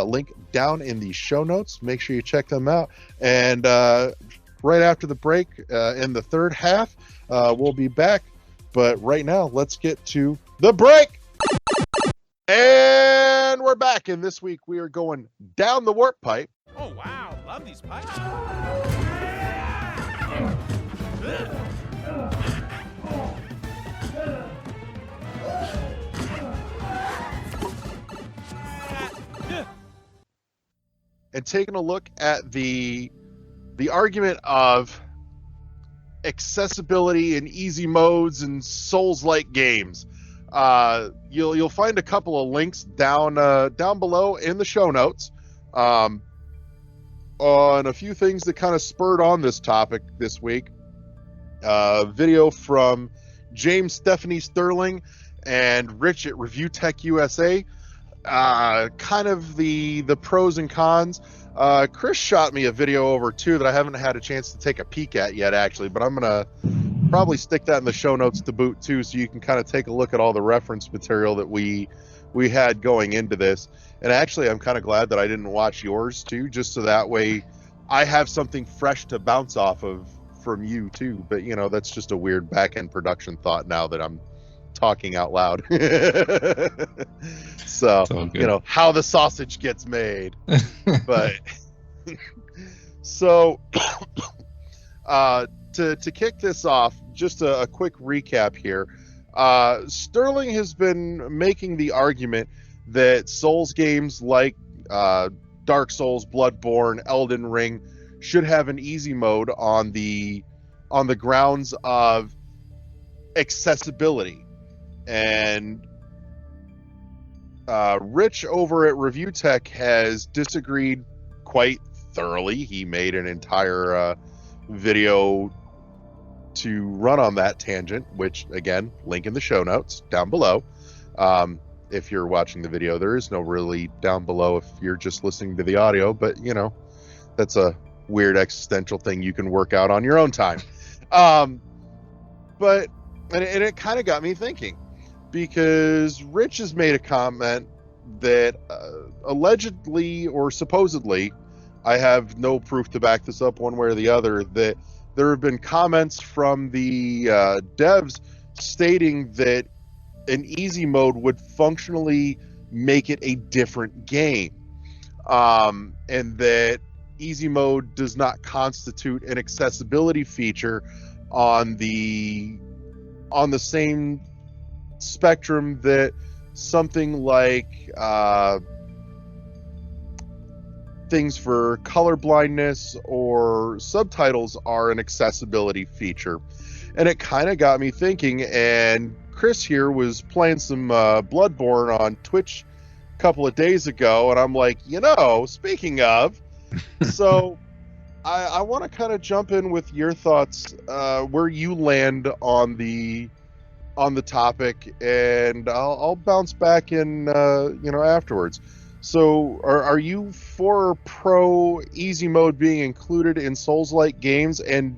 Link down in the show notes. Make sure you check them out. And right after the break, in the third half, we'll be back. But right now, let's get to the break. And we're back. And this week, we are going down the warp pipe. Oh, wow. Love these pipes. And taking a look at the argument of accessibility and easy modes and Souls-like games. You'll find a couple of links down below in the show notes on a few things that kind of spurred on this topic this week. Video from James Stephanie Sterling and Rich at Review Tech USA. Kind of the pros and cons. Chris shot me a video over too that I haven't had a chance to take a peek at yet, actually, but I'm gonna probably stick that in the show notes to boot too, so you can kind of take a look at all the reference material that we had going into this. And actually, I'm kind of glad that I didn't watch yours too, just so that way I have something fresh to bounce off of from you too. But you know, that's just a weird back-end production thought now that I'm talking out loud. So you know how the sausage gets made. But so to kick this off, just a quick recap here. Sterling has been making the argument that Souls games like Dark Souls, Bloodborne, Elden Ring should have an easy mode on the grounds of accessibility. And Rich over at Review Tech has disagreed quite thoroughly. He made an entire video to run on that tangent, which again, link in the show notes down below. If you're watching the video, there is no really down below if you're just listening to the audio, but you know, that's a weird existential thing you can work out on your own time. But it kind of got me thinking, because Rich has made a comment that allegedly or supposedly, I have no proof to back this up one way or the other, that there have been comments from the devs stating that an easy mode would functionally make it a different game, and that easy mode does not constitute an accessibility feature on the same spectrum that something like things for color blindness or subtitles are an accessibility feature. And it kind of got me thinking, and Chris here was playing some Bloodborne on Twitch a couple of days ago, and I'm like, you know, speaking of, so I want to kind of jump in with your thoughts, where you land on the topic, and I'll bounce back in, afterwards. So are you for or pro easy mode being included in Souls-like games? And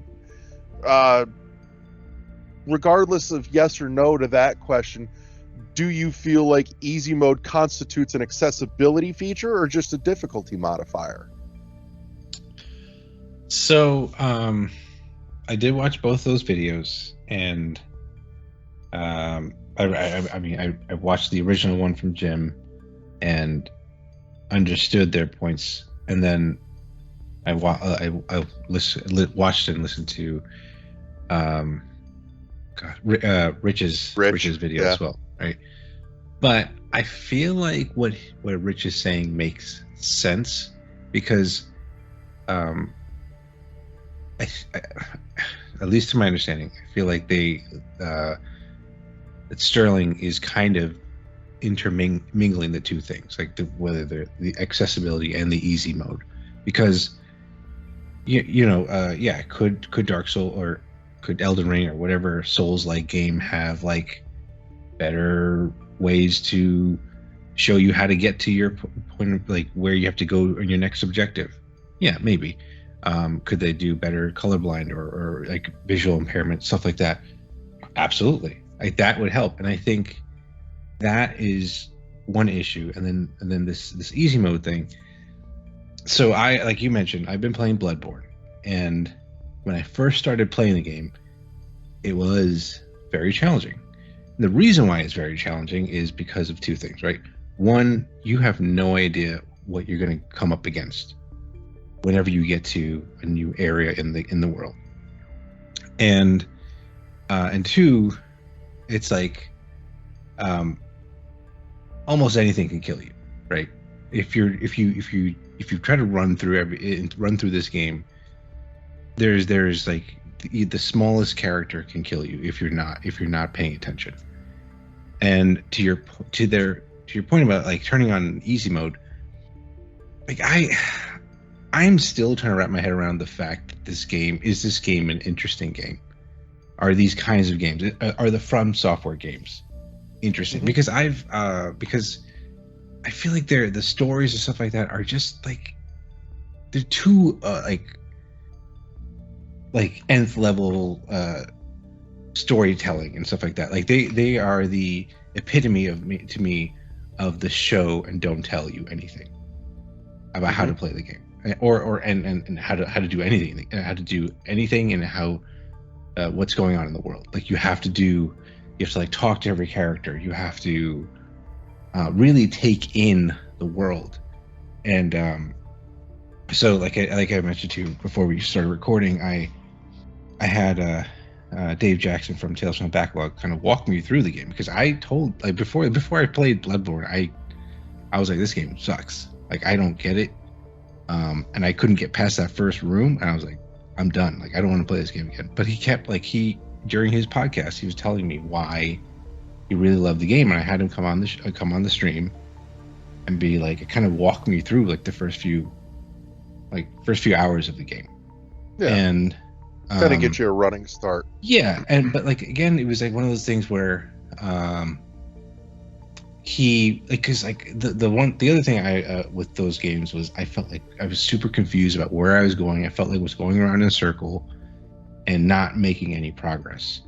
regardless of yes or no to that question, do you feel like easy mode constitutes an accessibility feature or just a difficulty modifier? So I did watch both those videos, and I watched the original one from Jim and understood their points, and then watched and listened to Rich's video as well, right? But I feel like what Rich is saying makes sense because at least to my understanding, I feel like that Sterling is kind of intermingling the two things, like whether the accessibility and the easy mode, because could Dark Soul or could Elden Ring or whatever Souls-like game have like better ways to show you how to get to your point of like where you have to go on your next objective? Yeah, maybe. Could they do better colorblind or like visual impairment, stuff like that? Absolutely. Like that would help. And I think that is one issue. And then this easy mode thing. So like you mentioned, I've been playing Bloodborne, and when I first started playing the game, it was very challenging. And the reason why it's very challenging is because of two things, right? One, you have no idea what you're going to come up against whenever you get to a new area in the world, and two, it's like almost anything can kill you, right? If you try to run through this game, there's like the smallest character can kill you if you're not paying attention. And to your point about like turning on easy mode, like I'm still trying to wrap my head around the fact that this game an interesting game? Are these kinds of games, are the From Software games interesting? Mm-hmm. Because I feel like the stories and stuff like that are just like they're too like nth level storytelling and stuff like that. Like they are the epitome to me of the show and don't tell you anything about how to play the game, or how to do anything, and how what's going on in the world. Like you have to like talk to every character. You have to really take in the world. And so like I mentioned to you before we started recording, I had Dave Jackson from Tales from the Backlog kind of walk me through the game, because I told, like, before I played Bloodborne, I was like, this game sucks. Like, I don't get it. And I couldn't get past that first room, and I was like, I'm done. Like, I don't want to play this game again. But he kept, like, during his podcast, he was telling me why he really loved the game, and I had him come on the stream and be like, kind of walk me through like the first few hours of the game. Yeah. And kind of get you a running start. Yeah, but like again, it was like one of those things where he, like, because like the other thing I with those games was I felt like I was super confused about where I was going. I felt like I was going around in a circle and not making any progress.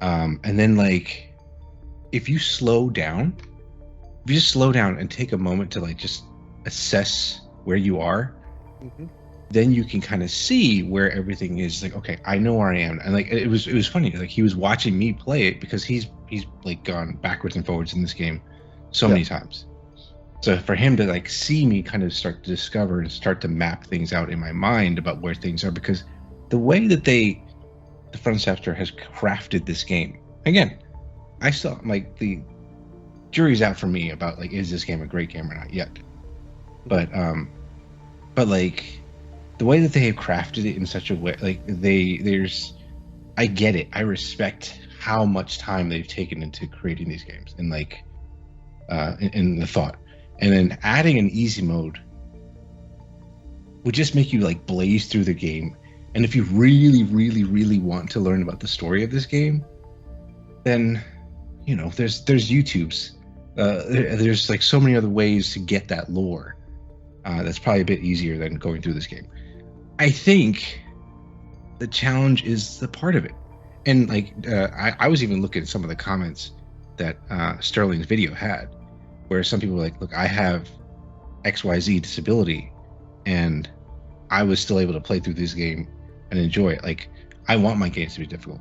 And then like if you just slow down and take a moment to like just assess where you are, then you can kind of see where everything is. Like, okay, I know where I am. And like it was funny, like he was watching me play it, because he's like gone backwards and forwards in this game so many times. So for him to like see me kind of start to discover and start to map things out in my mind about where things are, because the way that the From Software has crafted this game, again, I still, like, the jury's out for me about like, is this game a great game or not yet? But like the way that they have crafted it in such a way, like I get it. I respect how much time they've taken into creating these games, and like in the thought, and then adding an easy mode would just make you like blaze through the game. And if you really, really, really want to learn about the story of this game, then there's YouTube's. There's like so many other ways to get that lore. That's probably a bit easier than going through this game. I think the challenge is the part of it. And like I was even looking at some of the comments that Sterling's video had, where some people were like, look, I have XYZ disability, and I was still able to play through this game and enjoy it. Like, I want my games to be difficult.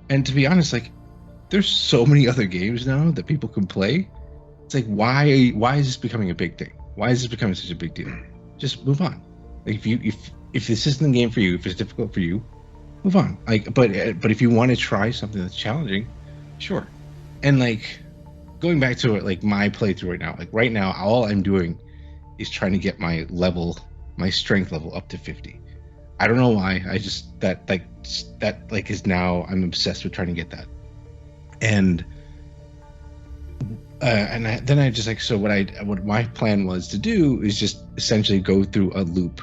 And to be honest, like, there's so many other games now that people can play. It's like, why is this becoming a big thing? Why is this becoming such a big deal? Just move on. Like, if this isn't the game for you, if it's difficult for you, move on. Like, but if you want to try something that's challenging, sure. And like going back to it, like my playthrough right now, like right now, all I'm doing is trying to get my strength level up to 50. I don't know why. I just that is now I'm obsessed with trying to get that. And then I just like, so what my plan was to do is just essentially go through a loop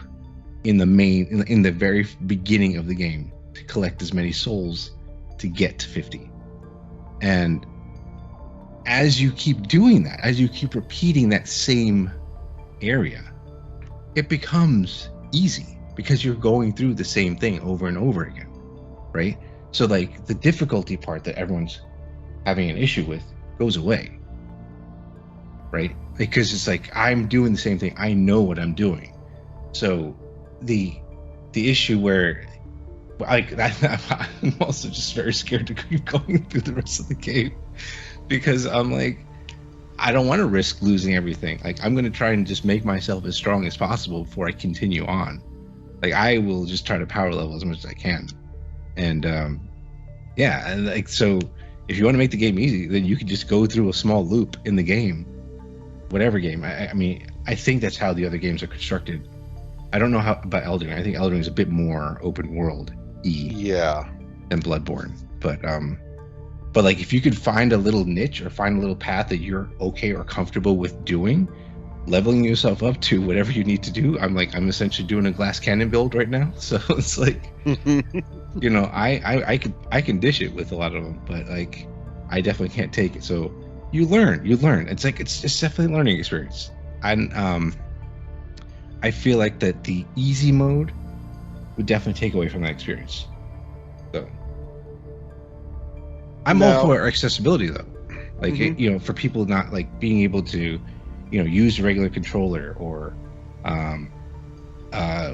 in the very beginning of the game to collect as many souls to get to 50. And as you keep doing that, as you keep repeating that same area, it becomes easy because you're going through the same thing over and over again, right? So like the difficulty part that everyone's having an issue with goes away, right? Because it's like I'm doing the same thing. I know what I'm doing. So the issue where like I'm also just very scared to keep going through the rest of the game because I'm like, I don't want to risk losing everything. Like I'm going to try and just make myself as strong as possible before I continue on. Like I will just try to power level as much as I can. And yeah, and like so if you want to make the game easy, then you can just go through a small loop in the game, whatever game. I mean, I think that's how the other games are constructed. I don't know how about Elden Ring. I think Elden Ring is a bit more open world than Bloodborne. But like if you could find a little niche or find a little path that you're okay or comfortable with doing, leveling yourself up to whatever you need to do. I'm essentially doing a glass cannon build right now. So it's like you know, I can dish it with a lot of them, but like I definitely can't take it. So you learn. It's like it's definitely a learning experience. And I feel like that the easy mode would definitely take away from that experience. So I'm all for accessibility though. Like you know, for people not like being able to, you know, use a regular controller or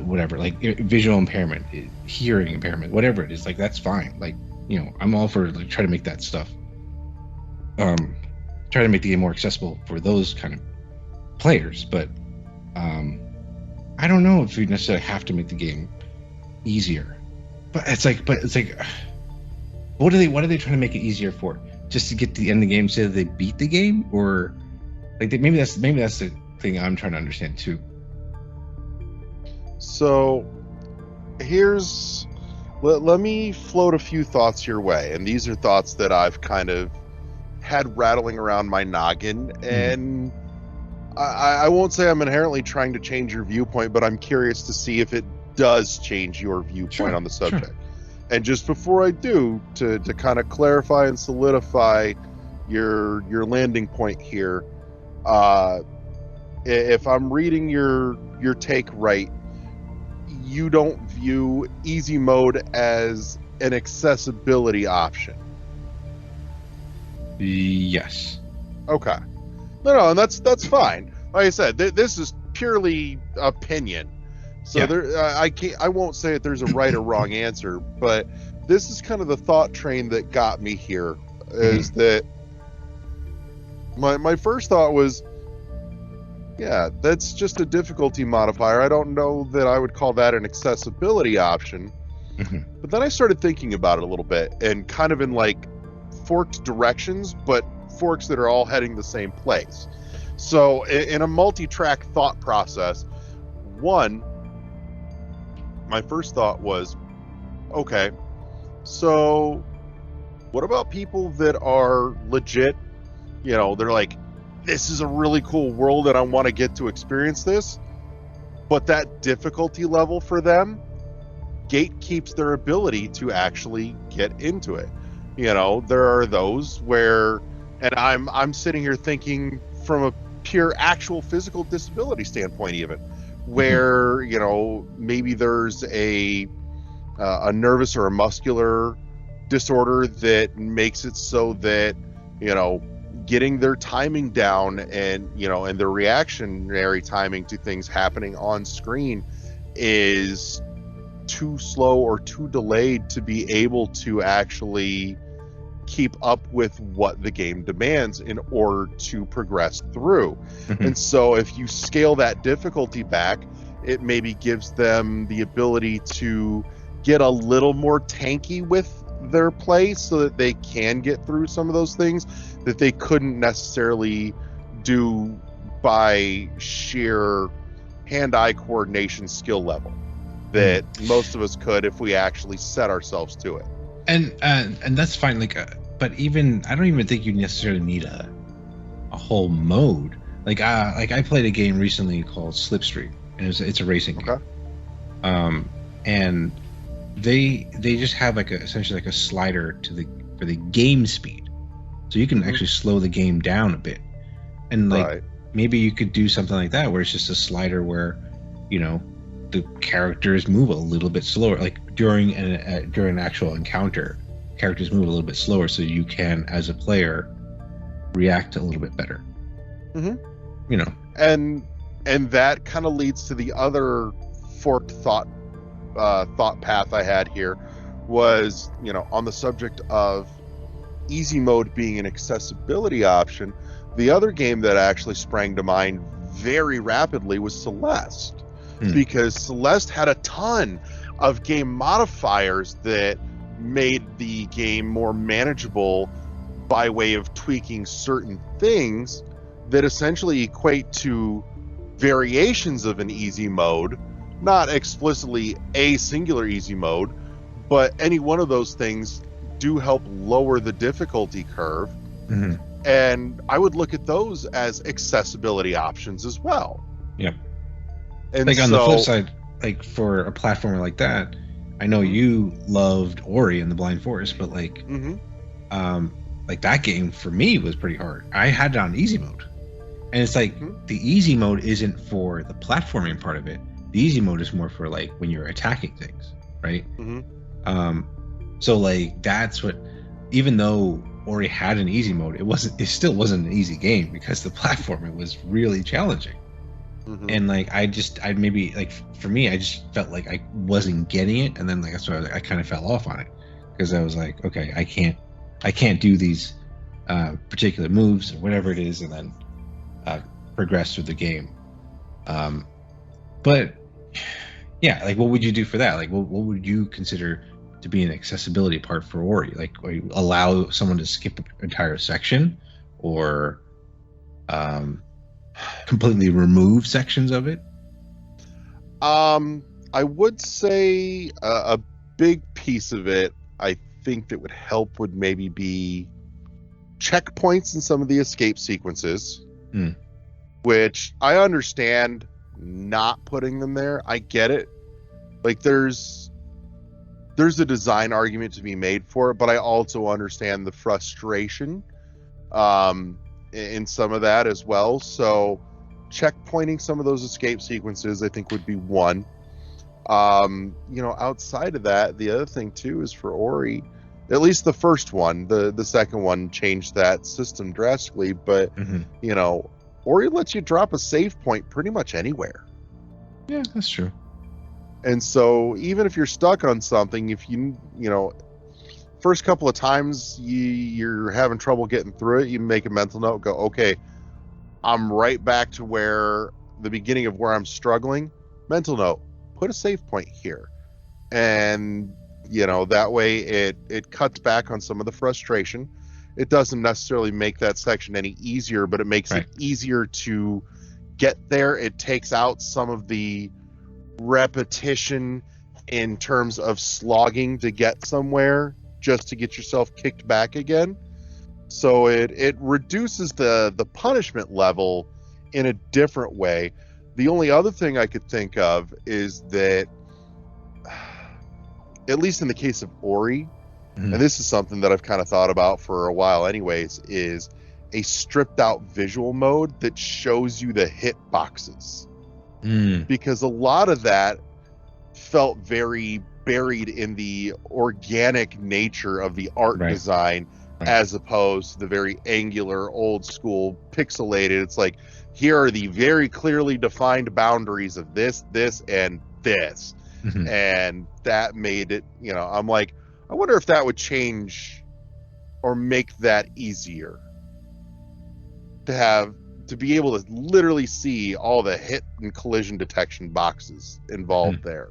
whatever, like visual impairment, hearing impairment, whatever it is, like that's fine. Like, you know, I'm all for like try to make that stuff try to make the game more accessible for those kind of players. But I don't know if you necessarily have to make the game easier. But it's like what are they trying to make it easier for? Just to get to the end of the game so that they beat the game? Or like maybe that's the thing I'm trying to understand too. So let me float a few thoughts your way, and these are thoughts that I've kind of had rattling around my noggin, and I won't say I'm inherently trying to change your viewpoint, but I'm curious to see if it does change your viewpoint on the subject. Sure. And just before I do, to kind of clarify and solidify your landing point here, if I'm reading your take right, you don't view easy mode as an accessibility option. Yes. Okay. No, and that's fine. Like I said, this is purely opinion. So I won't say that there's a right or wrong answer, but this is kind of the thought train that got me here. Is that my first thought was, yeah, that's just a difficulty modifier. I don't know that I would call that an accessibility option. But then I started thinking about it a little bit, and kind of in like forked directions, but forks that are all heading the same place. So in a multi-track thought process, my first thought was, okay, so what about people that are legit, you know, they're like, this is a really cool world and I want to get to experience this, but that difficulty level for them gatekeeps their ability to actually get into it. You know, there are those where, and I'm sitting here thinking from a pure actual physical disability standpoint even, where, you know, maybe there's a nervous or a muscular disorder that makes it so that, you know, getting their timing down and, you know, and their reactionary timing to things happening on screen is too slow or too delayed to be able to actually keep up with what the game demands in order to progress through. And so if you scale that difficulty back it maybe gives them the ability to get a little more tanky with their play so that they can get through some of those things that they couldn't necessarily do by sheer hand-eye coordination skill level that most of us could if we actually set ourselves to it. And that's fine. Like, but even I don't even think you necessarily need a whole mode. Like I played a game recently called Slipstream, and it's a racing game. And they just have like essentially like a slider for the game speed, so you can actually slow the game down a bit, and like maybe you could do something like that where it's just a slider where, you know, the characters move a little bit slower, like during an actual encounter, characters move a little bit slower, so you can, as a player, react a little bit better. You know, and that kind of leads to the other forked thought path I had here was, you know, on the subject of easy mode being an accessibility option. The other game that actually sprang to mind very rapidly was Celeste, because Celeste had a ton of game modifiers that made the game more manageable by way of tweaking certain things that essentially equate to variations of an easy mode, not explicitly a singular easy mode, but any one of those things do help lower the difficulty curve. And I would look at those as accessibility options as well. Yep. And like on the flip side, like for a platformer like that, I know you loved Ori and the Blind Forest, but like that game for me was pretty hard. I had it on easy mode, and it's like the easy mode isn't for the platforming part of it. The easy mode is more for like when you're attacking things, right? So like that's what, even though Ori had an easy mode, it still wasn't an easy game because the platforming was really challenging. And like I maybe like for me I just felt like I wasn't getting it, and then like that's why I kind of fell off on it, because I was like, okay, I can't do these particular moves or whatever it is, and then progress through the game. But yeah, like what would you do for that? Like what would you consider to be an accessibility part for Ori? Like, or you allow someone to skip an entire section, or completely remove sections of it? I would say a big piece of it, I think that would help would maybe be checkpoints in some of the escape sequences, which I understand not putting them there. I get it. Like there's a design argument to be made for it, but I also understand the frustration in some of that as well. So checkpointing some of those escape sequences I think would be one. You know, outside of that, the other thing too is for Ori, at least the first one, the second one changed that system drastically, but you know, Ori lets you drop a save point pretty much anywhere. Yeah, that's true. And so even if you're stuck on something, if you know, first couple of times you're having trouble getting through it, you make a mental note, go, okay, I'm right back to where the beginning of where I'm struggling. Mental note, put a save point here. And, you know, that way it cuts back on some of the frustration. It doesn't necessarily make that section any easier, but it makes it easier to get there. It takes out some of the repetition in terms of slogging to get somewhere just to get yourself kicked back again. So it reduces the punishment level in a different way. The only other thing I could think of is that, at least in the case of Ori, and this is something that I've kind of thought about for a while anyways, is a stripped out visual mode that shows you the hit boxes. Because a lot of that felt very buried in the organic nature of the art design, as opposed to the very angular, old school, pixelated. It's like, here are the very clearly defined boundaries of this, and this. And that made it, you know, I'm like, I wonder if that would change or make that easier to to be able to literally see all the hit and collision detection boxes involved there.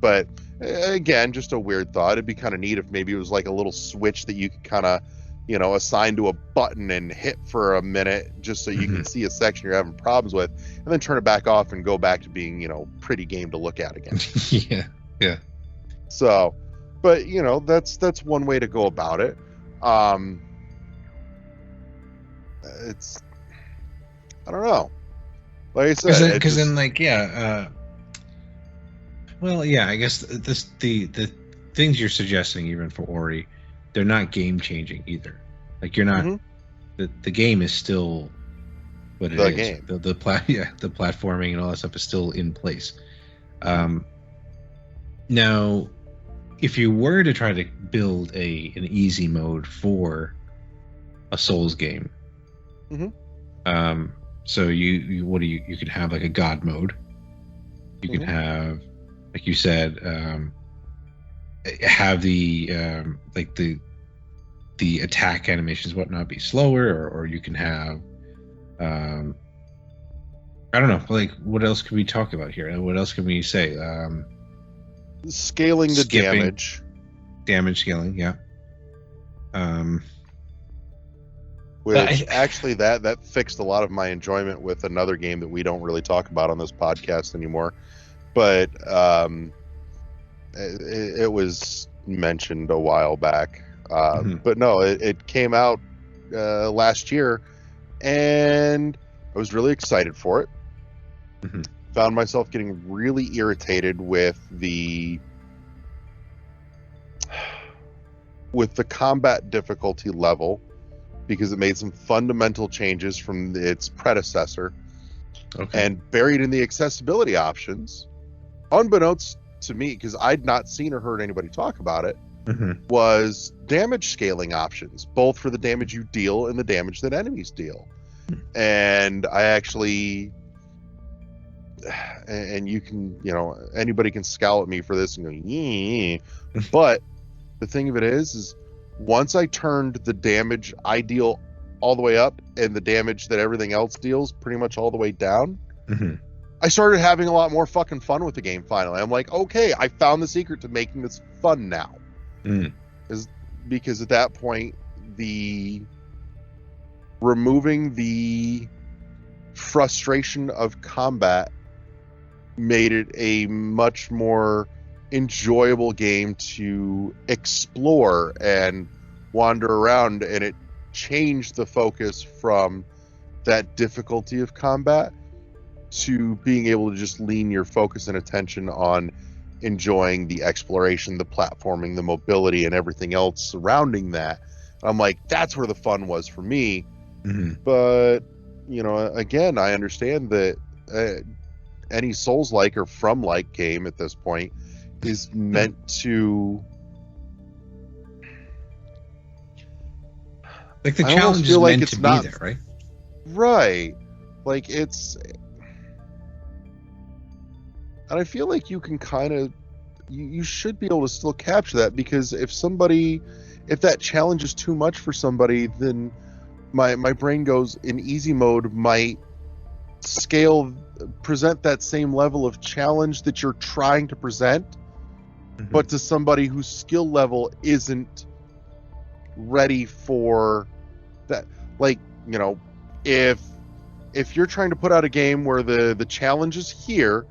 But again, just a weird thought. It'd be kind of neat if maybe it was like a little switch that you could kind of, assign to a button and hit for a minute just so you can see a section you're having problems with, and then turn it back off and go back to being, pretty game to look at again. Yeah. So, but that's one way to go about it. It's, I don't know. Like I said, because then I guess the things you're suggesting, even for Ori, they're not game changing either. Like you're not the game is still what it is. Game. The platforming and all that stuff is still in place. Now, if you were to try to build an easy mode for a Souls game, so you could have like a God mode. You can have, like you said, have the the attack animations whatnot be slower, or you can have I don't know, like what else can we talk about here? What else can we say? Scaling the damage scaling, yeah. Which actually that fixed a lot of my enjoyment with another game that we don't really talk about on this podcast anymore, but it was mentioned a while back. But no, it came out last year, and I was really excited for it. Found myself getting really irritated with the combat difficulty level, because it made some fundamental changes from its predecessor. And buried in the accessibility options, unbeknownst to me, because I'd not seen or heard anybody talk about it, was damage scaling options, both for the damage you deal and the damage that enemies deal. And I actually, and you can, anybody can scowl at me for this and go, yeah. But the thing of it is once I turned the damage I deal all the way up and the damage that everything else deals pretty much all the way down, I started having a lot more fucking fun with the game finally. I'm like, okay, I found the secret to making this fun now. Because at that point, removing the frustration of combat made it a much more enjoyable game to explore and wander around, and it changed the focus from that difficulty of combat to being able to just lean your focus and attention on enjoying the exploration, the platforming, the mobility, and everything else surrounding that. I'm like, that's where the fun was for me. But again, I understand that any Souls-like or From-like game at this point is meant to, like, the challenge is meant to be there, right? Right. Like, it's, and I feel like you can kind of, you should be able to still capture that, because if that challenge is too much for somebody, then my brain goes, in easy mode might present that same level of challenge that you're trying to present, but to somebody whose skill level isn't ready for that. Like, if you're trying to put out a game where the challenge is here,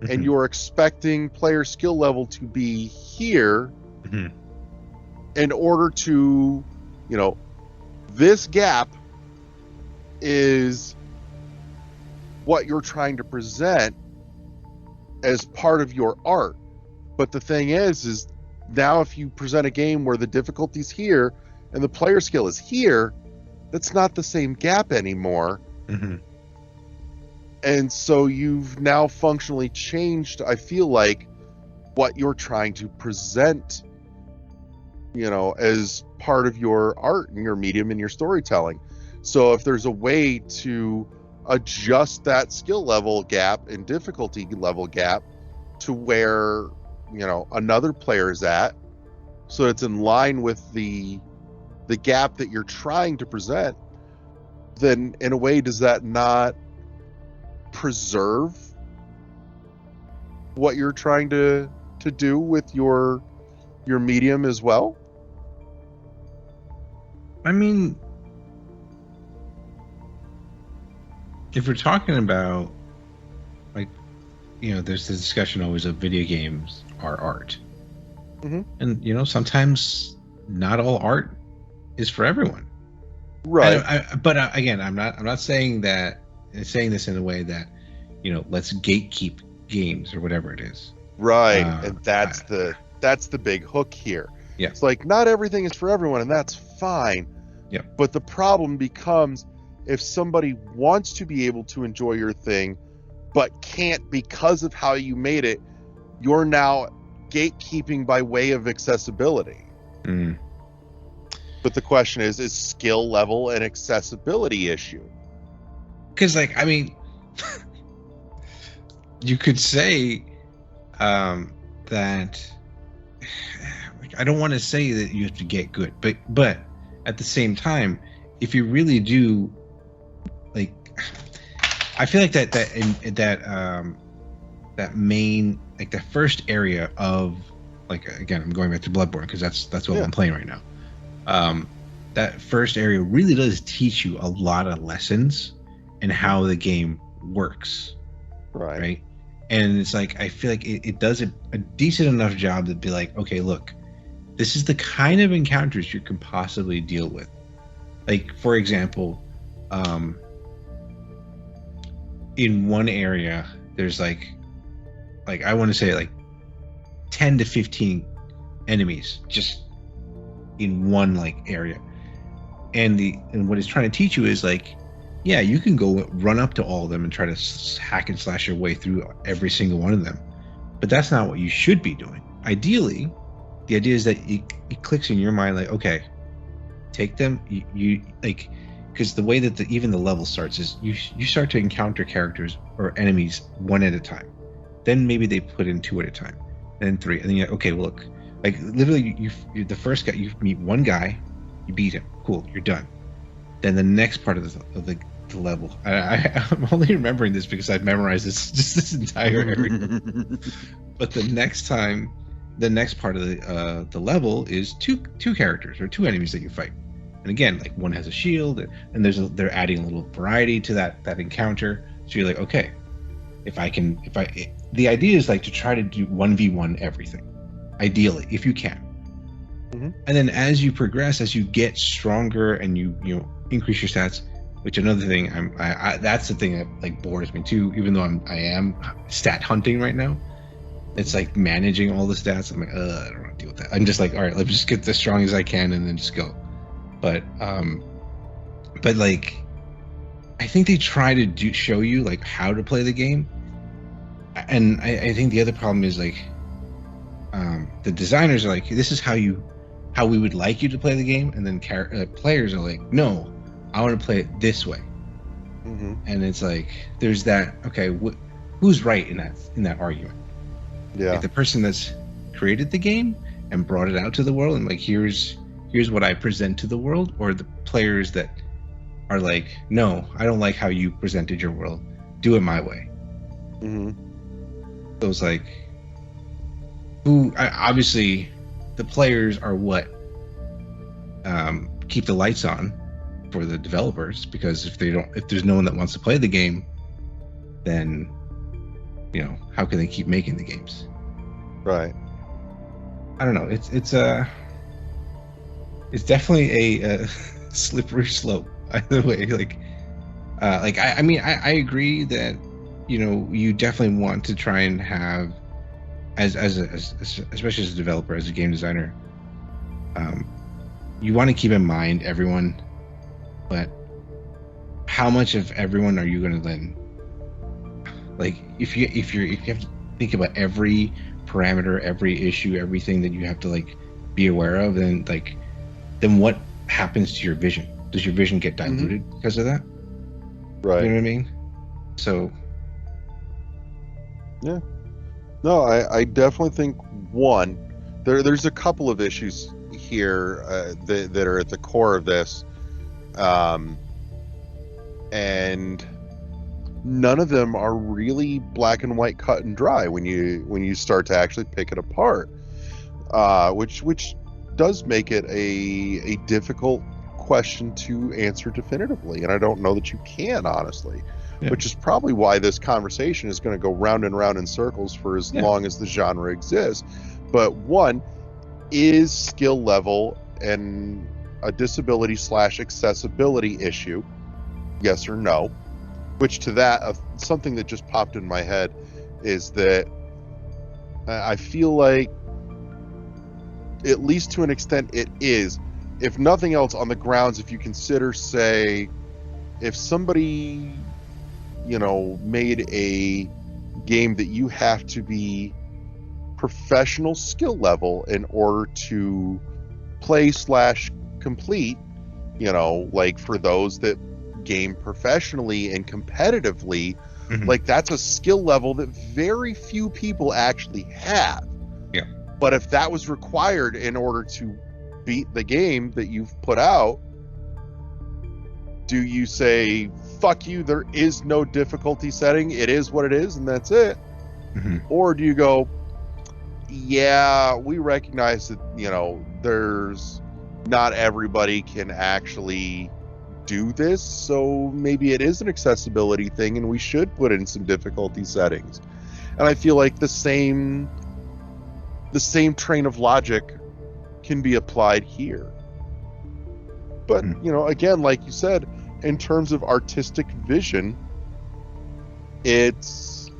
and you're expecting player skill level to be here, in order to, this gap is what you're trying to present as part of your art. But the thing is now if you present a game where the difficulty's here and the player skill is here, that's not the same gap anymore. And so you've now functionally changed, I feel like, what you're trying to present, as part of your art and your medium and your storytelling. So if there's a way to adjust that skill level gap and difficulty level gap to where, another player is at, so it's in line with the gap that you're trying to present, then in a way, does that not preserve what you're trying to do with your medium as well? I mean, if we're talking about, like, there's this discussion always of video games are art. Mhm. And, sometimes not all art is for everyone. Right. But again, I'm not saying that, saying this in a way that, let's gatekeep games or whatever it is. Right. And that's the big hook here. Yeah. It's like, not everything is for everyone, and that's fine. Yeah. But the problem becomes if somebody wants to be able to enjoy your thing, but can't because of how you made it, you're now gatekeeping by way of accessibility. Mm. But the question is skill level an accessibility issue? Because, you could say that, I don't want to say that you have to get good, but at the same time, if you really do, I feel like that main, the first area of, again, I'm going back to Bloodborne because that's what I'm playing right now. That first area really does teach you a lot of lessons and how the game works. Right. And it's I feel like it does a decent enough job to be like, okay, look, this is the kind of encounters you can possibly deal with. For example, in one area, there's I want to say 10 to 15 enemies just in one area. And what it's trying to teach you is yeah, you can go run up to all of them and try to hack and slash your way through every single one of them, but that's not what you should be doing. Ideally, the idea is that it clicks in your mind okay, take them, you because the way that even the level starts is you start to encounter characters or enemies one at a time, then maybe they put in two at a time, then three, and then you're okay, well, look, literally you're the first guy, you meet one guy, you beat him, cool, you're done. Then the next part of the level, I'm only remembering this because I've memorized this entire area. But the next part of the level is two characters or two enemies that you fight. And again, one has a shield, and they're adding a little variety to that encounter. So you're okay, the idea is to try to do 1v1 everything, ideally, if you can. Mm-hmm. And then as you progress, as you get stronger and you increase your stats, which another thing that's the thing that bores me too, even though I am stat hunting right now. It's managing all the stats. I'm I don't want to deal with that. I'm just all right, let's just get as strong as I can and then just go. But I think they try to show you how to play the game. And I think the other problem is the designers are this is how we would like you to play the game, and then players are no, I want to play it this way. Mm-hmm. And it's there's that, okay, who's right in that argument? Yeah, the person that's created the game and brought it out to the world and here's what I present to the world, or the players that are no, I don't like how you presented your world, do it my way. Mm-hmm. So it's obviously the players are what keep the lights on for the developers, because if there's no one that wants to play the game, then how can they keep making the games? Right. I don't know. It's definitely a slippery slope either way. I agree that you definitely want to try and have especially as a developer, as a game designer, you want to keep in mind everyone, but how much of everyone are you going to then if you have to think about every parameter, every issue, everything that you have to be aware of, then what happens to your vision? Does your vision get diluted because of that? Right. You know what I mean? So yeah. No, I definitely think there's a couple of issues here that are at the core of this. and none of them are really black and white, cut and dry when you start to actually pick it apart, which does make it a difficult question to answer definitively, and I don't know that you can, honestly. Yeah. Which is probably why this conversation is going to go round and round in circles for as long as the genre exists. But one, is skill level and a disability / accessibility issue? Yes or no? Which to that, something that just popped in my head is that I feel like, at least to an extent, it is. If nothing else, on the grounds, if you consider, say, if somebody, made a game that you have to be professional skill level in order to play / complete, like for those that game professionally and competitively, like that's a skill level that very few people actually have. Yeah. But if that was required in order to beat the game that you've put out, do you say, fuck you, there is no difficulty setting, it is what it is, and that's it? Or do you go, yeah, we recognize that, there's not everybody can actually do this, so maybe it is an accessibility thing and we should put in some difficulty settings? And I feel like the same train of logic can be applied here. But, again, like you said, in terms of artistic vision, it's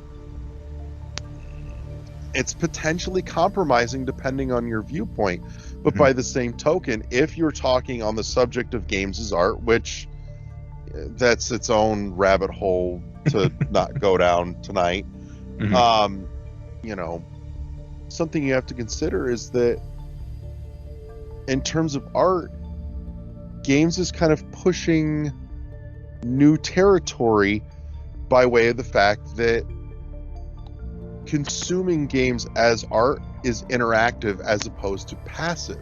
potentially compromising depending on your viewpoint. But by the same token, if you're talking on the subject of games as art, which that's its own rabbit hole to not go down tonight, something you have to consider is that in terms of art, games is kind of pushing new territory by way of the fact that consuming games as art is interactive as opposed to passive,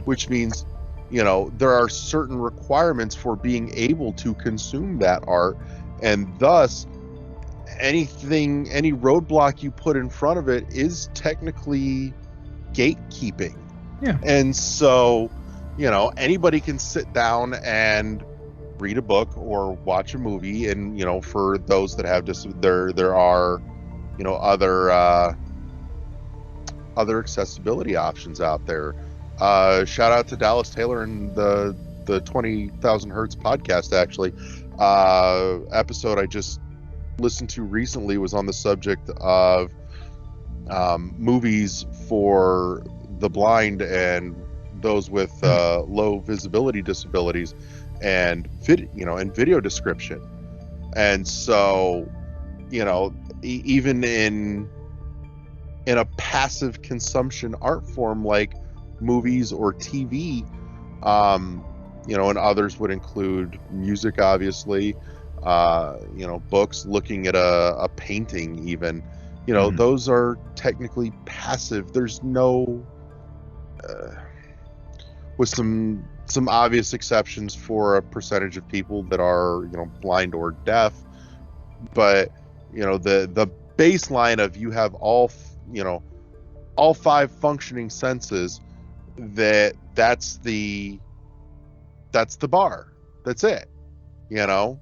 which means, there are certain requirements for being able to consume that art, and thus any roadblock you put in front of it is technically gatekeeping. Yeah. And so, anybody can sit down and read a book or watch a movie, and for those that have there are other accessibility options out there. Shout out to Dallas Taylor and the 20,000 Hertz podcast. Actually, episode I just listened to recently was on the subject of movies for the blind and those with low visibility disabilities, and video description. And so, even in a passive consumption art form like movies or TV, and others would include music, obviously, books, looking at a painting even, those are technically passive. There's no, with some obvious exceptions for a percentage of people that are, blind or deaf, but, the baseline of you have all 5 functioning senses, that's the bar. That's it. You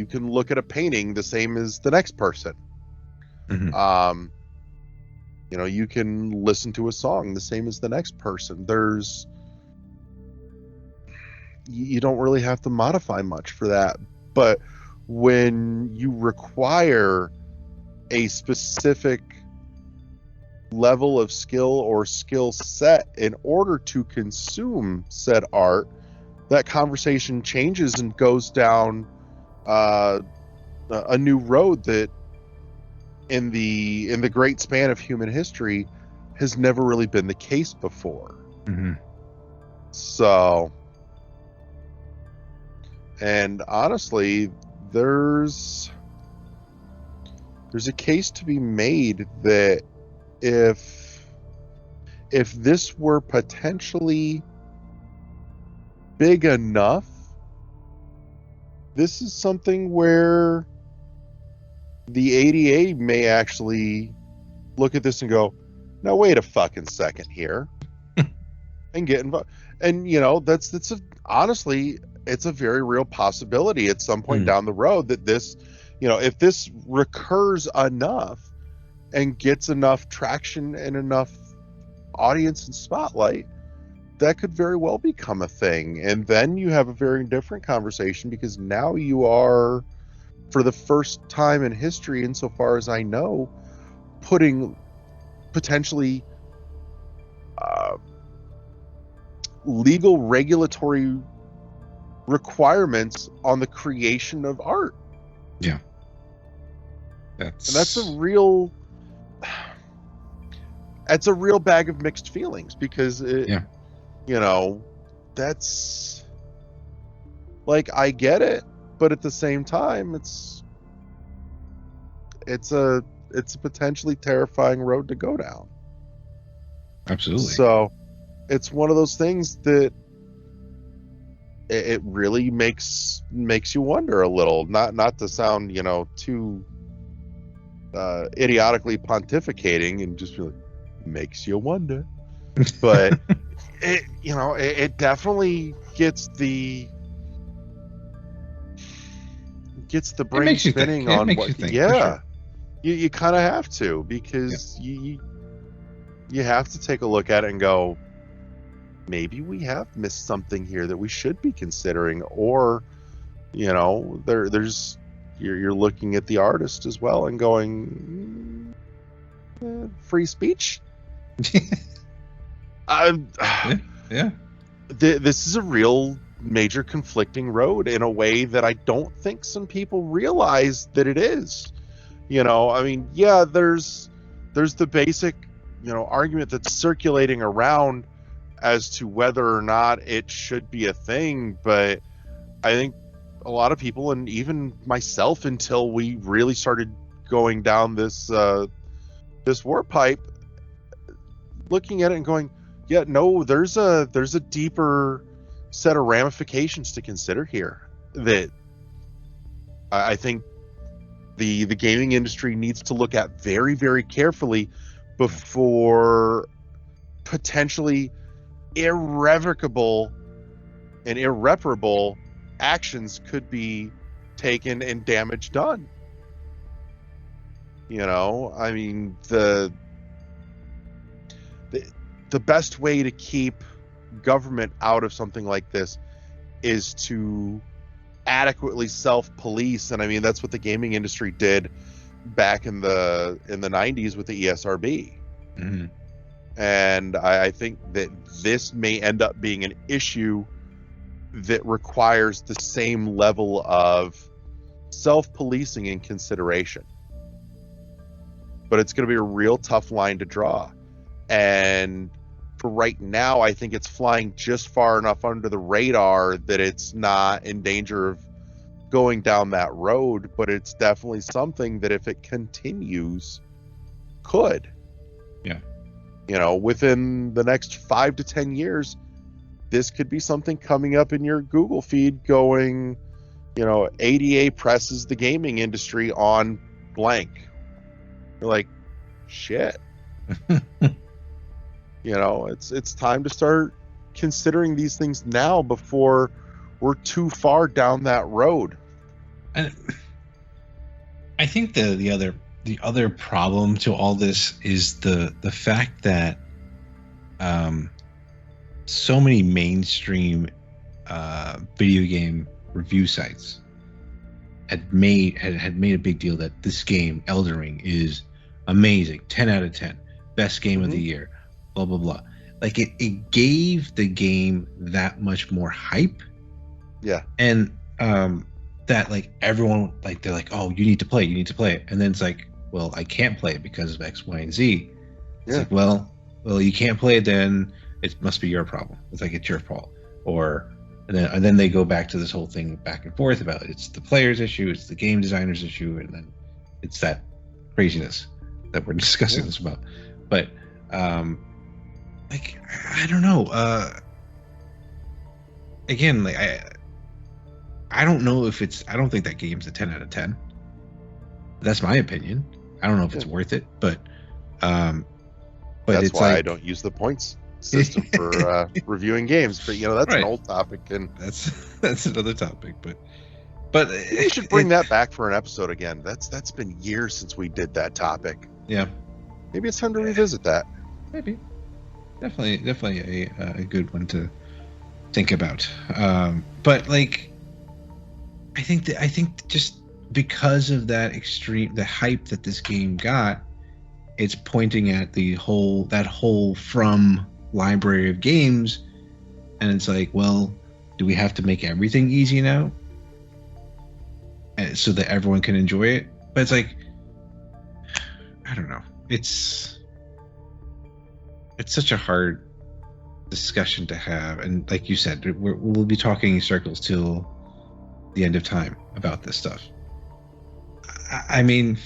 can look at a painting the same as the next person. You can listen to a song the same as the next person. You don't really have to modify much for that. But when you require a specific level of skill or skill set in order to consume said art, that conversation changes and goes down a new road that in the great span of human history has never really been the case before. So, and honestly, there's a case to be made that if this were potentially big enough, this is something where the ADA may actually look at this and go, "Now wait a fucking second here," and get involved. And honestly, it's a very real possibility at some point down the road that this, if this recurs enough and gets enough traction and enough audience and spotlight, that could very well become a thing. And then you have a very different conversation, because now you are, for the first time in history, insofar as I know, putting potentially legal regulatory requirements on the creation of art. Yeah. That's a real bag of mixed feelings, because that's like, I get it, but at the same time, it's a potentially terrifying road to go down. Absolutely. So it's one of those things that it really makes you wonder a little, not to sound, too idiotically pontificating, and just really makes you wonder. But it definitely gets the brain spinning on what. Yeah, you kind of have to, because you have to take a look at it and go, maybe we have missed something here that we should be considering. Or there's you're looking at the artist as well and going, free speech. This is a real major conflicting road in a way that I don't think some people realize that it is. I mean, there's the basic, argument that's circulating around as to whether or not it should be a thing. But I think a lot of people, and even myself, until we really started going down this warp pipe, looking at it and going, there's a deeper set of ramifications to consider here that I think the gaming industry needs to look at very, very carefully before potentially irrevocable and irreparable actions could be taken and damage done. I mean, the best way to keep government out of something like this is to adequately self-police. And I mean, that's what the gaming industry did back in the 90s with the ESRB. Mm-hmm. And I think that this may end up being an issue that requires the same level of self-policing and consideration. But it's going to be a real tough line to draw. And for right now, I think it's flying just far enough under the radar that it's not in danger of going down that road. But it's definitely something that, if it continues, could. Yeah. Within the next 5 to 10 years, this could be something coming up in your Google feed going, ADA presses the gaming industry on blank. You're like, shit. It's time to start considering these things now before we're too far down that road. And I think the other problem to all this is the fact that so many mainstream video game review sites had made a big deal that this game, Elden Ring, is amazing, 10 out of 10, best game of the year, blah blah blah. Like it gave the game that much more hype. Yeah. And that, like, everyone, like, they're like, oh, you need to play it, and then it's like, well, I can't play it because of X, Y, and Z. It's like, well, you can't play it, then it must be your problem. It's like, it's your fault. And then they go back to this whole thing back and forth about it's the player's issue, it's the game designer's issue, and then it's that craziness that we're discussing this about. But like, I don't know. again, like I don't know if it's. I don't think that game's a 10 out of 10. That's my opinion. I don't know if it's worth it, but that's it's why like, I don't use the points system for reviewing games. But that's Right. an old topic, and that's another topic. But we should bring that back for an episode again. That's been years since we did that topic. Yeah, Maybe it's time to revisit that. maybe definitely a good one to think about. But like, I think just because of the hype that this game got, it's pointing at that whole From library of games, and it's like, well, do we have to make everything easy now, so that everyone can enjoy it? But it's like, I don't know. It's such a hard discussion to have, and like you said, we'll be talking in circles till the end of time about this stuff. I mean,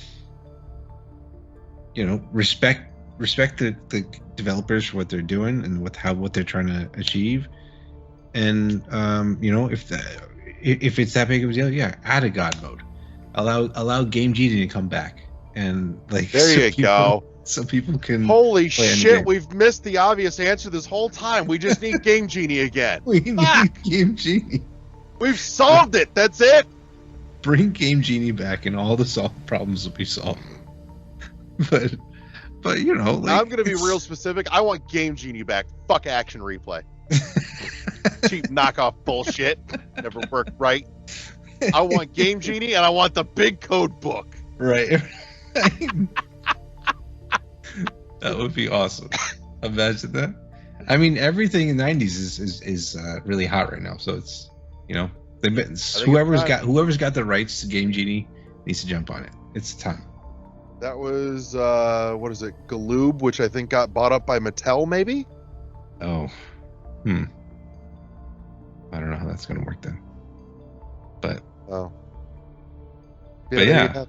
respect the developers for what they're doing and what they're trying to achieve, and if it's that big of a deal, yeah, add a God mode, allow Game Genie to come back, and like, there you go. So people can. Holy play on the shit! game. We've missed the obvious answer this whole time. We just need Game Genie again. We need Fuck! Game Genie. We've solved it. That's it. Bring Game Genie back, and all the problems will be solved. But like, Now I'm gonna be real specific. I want Game Genie back. Fuck Action Replay. Cheap knockoff bullshit. Never worked right. I want Game Genie, and I want the big code book. Right. That would be awesome. Imagine that. I mean, everything in the 90s is really hot right now. So it's, whoever's got the rights to Game Genie needs to jump on it. It's time. That was what is it, Galoob, which I think got bought up by Mattel, maybe. Oh, I don't know how that's gonna work then. But yeah,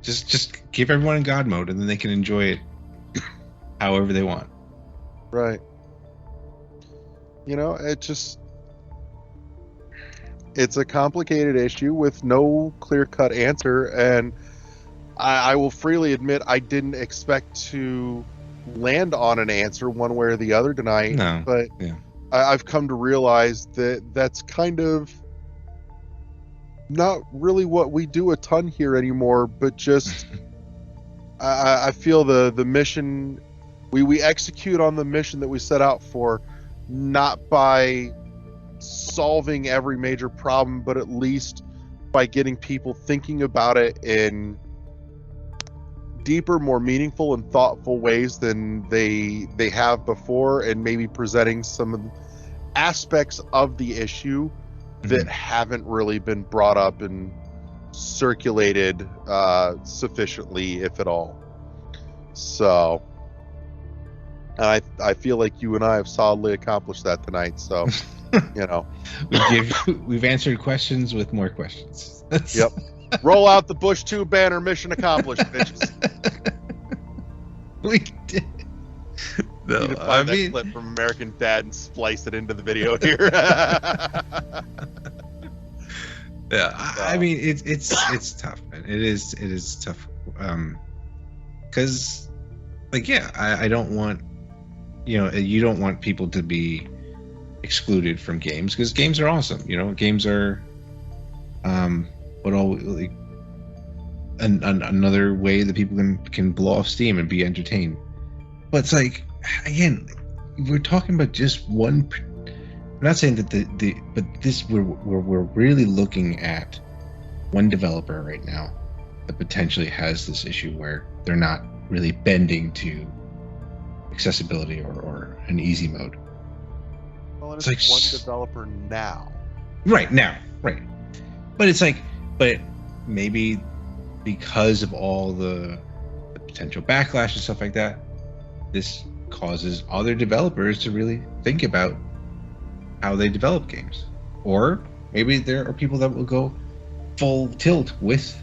just give everyone in God mode, and then they can enjoy it however they want. Right. It's a complicated issue with no clear-cut answer, and I will freely admit I didn't expect to land on an answer one way or the other tonight. No, but yeah. I've come to realize that that's kind of not really what we do a ton here anymore, but just I feel the mission, we execute on the mission that we set out for, not by solving every major problem, but at least by getting people thinking about it in deeper, more meaningful and thoughtful ways than they have before, and maybe presenting some aspects of the issue that haven't really been brought up and circulated sufficiently, if at all. So, and I feel like you and I have solidly accomplished that tonight. So, we've answered questions with more questions. Yep. Roll out the Bush 2 banner. Mission accomplished, bitches. We did. No, You need to find that clip from American Dad and splice it into the video here. Yeah, I mean it's tough, man. It is tough. Because, like, yeah, I don't want, you don't want people to be excluded from games, because games are awesome. Games are another way that people can blow off steam and be entertained. But it's like, again, we're talking about just one. I'm not saying that but this we're really looking at one developer right now that potentially has this issue where they're not really bending to accessibility or an easy mode. Well, it's like one developer now. Right now, right. But it's like, but maybe because of all the potential backlash and stuff like that, this causes other developers to really think about how they develop games. Or maybe there are people that will go full tilt with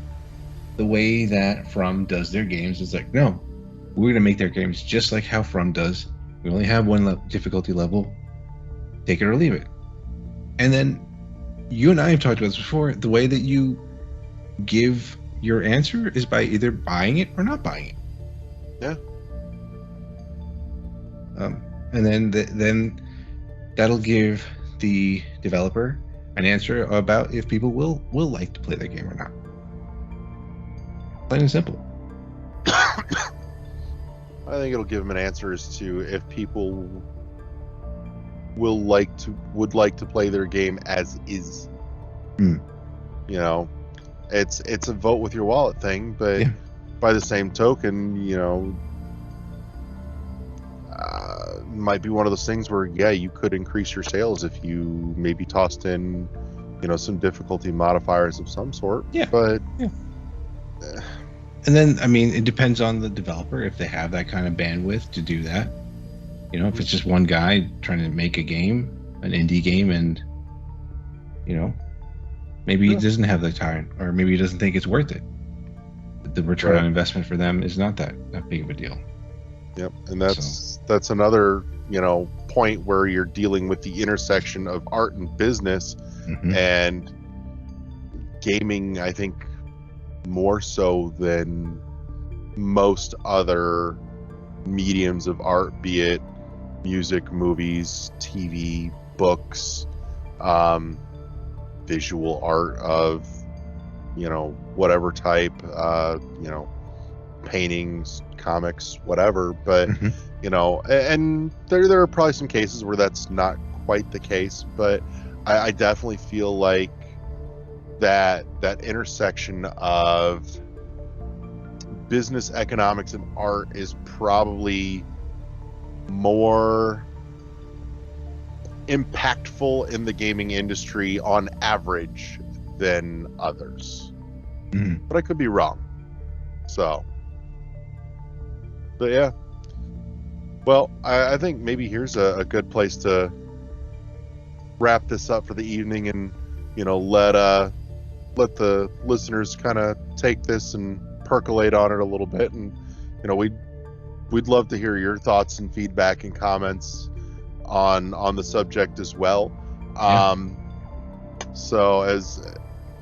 the way that From does their games. It's like, no, we're going to make their games just like how From does. We only have one difficulty level. Take it or leave it. And then you and I have talked about this before. The way that you give your answer is by either buying it or not buying it. Yeah. And then that'll give the developer an answer about if people will like to play that game or not. Plain and simple. I think it'll give them an answer as to if people would like to play their game as is. Mm. You know, it's a vote with your wallet thing, but Yeah. by the same token, you know, might be one of those things where you could increase your sales if you maybe tossed in, you know, some difficulty modifiers of some sort. Yeah. But And then, I mean, it depends on the developer if they have that kind of bandwidth to do that. You know, if it's just one guy trying to make a game, an indie game, and, you know, maybe he doesn't have the time, or maybe he doesn't think it's worth it. The return on investment for them is not that big of a deal. Yep, and that's another, you know, point where you're dealing with the intersection of art and business, and gaming, I think, more so than most other mediums of art, be it music, movies, TV, books, visual art of, you know, whatever type, you know, paintings, comics, whatever. But you know, and there are probably some cases where that's not quite the case, but I definitely feel like that intersection of business, economics, and art is probably more impactful in the gaming industry on average than others. But I could be wrong. So, but yeah. Well, I think maybe here's a good place to wrap this up for the evening, and, you know, let the listeners kind of take this and percolate on it a little bit. And, you know, we'd love to hear your thoughts and feedback and comments on the subject as well. So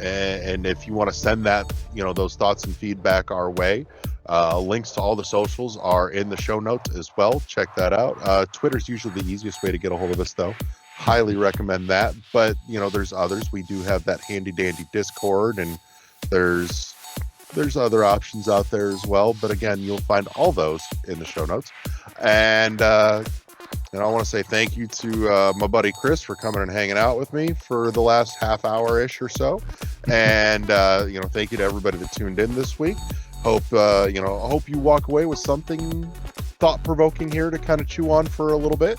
and if you want to send that, you know, those thoughts and feedback our way, links to all the socials are in the show notes as well. Check that out. Twitter's usually the easiest way to get a hold of us, though. Highly recommend that. But, you know, there's others. We do have that handy dandy Discord, and there's other options out there as well. But again, you'll find all those in the show notes. And I want to say thank you to my buddy Chris for coming and hanging out with me for the last half hour-ish or so. And, you know, thank you to everybody that tuned in this week. I hope you walk away with something thought-provoking here to kind of chew on for a little bit.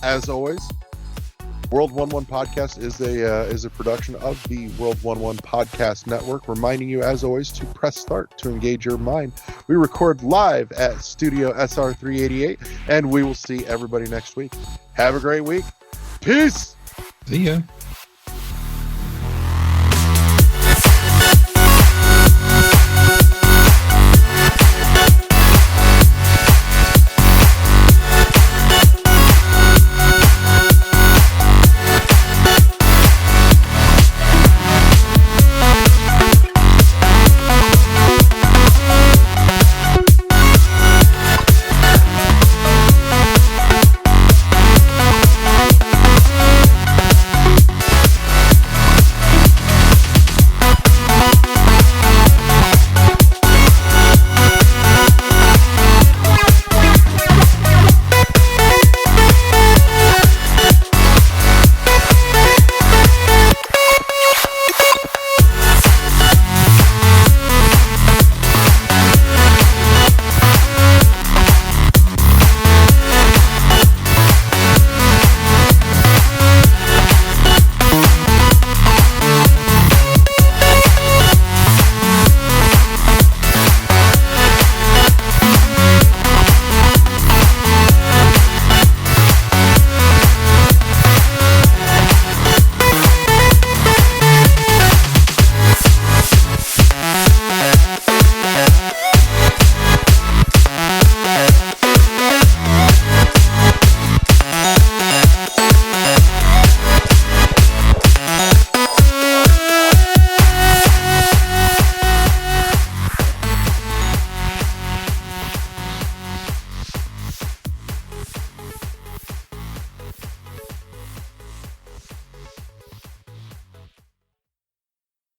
As always, World 11 Podcast is a production of the World 11 Podcast Network, reminding you, as always, to press start to engage your mind. We record live at Studio SR388, and we will see everybody next week. Have a great week. Peace! See ya.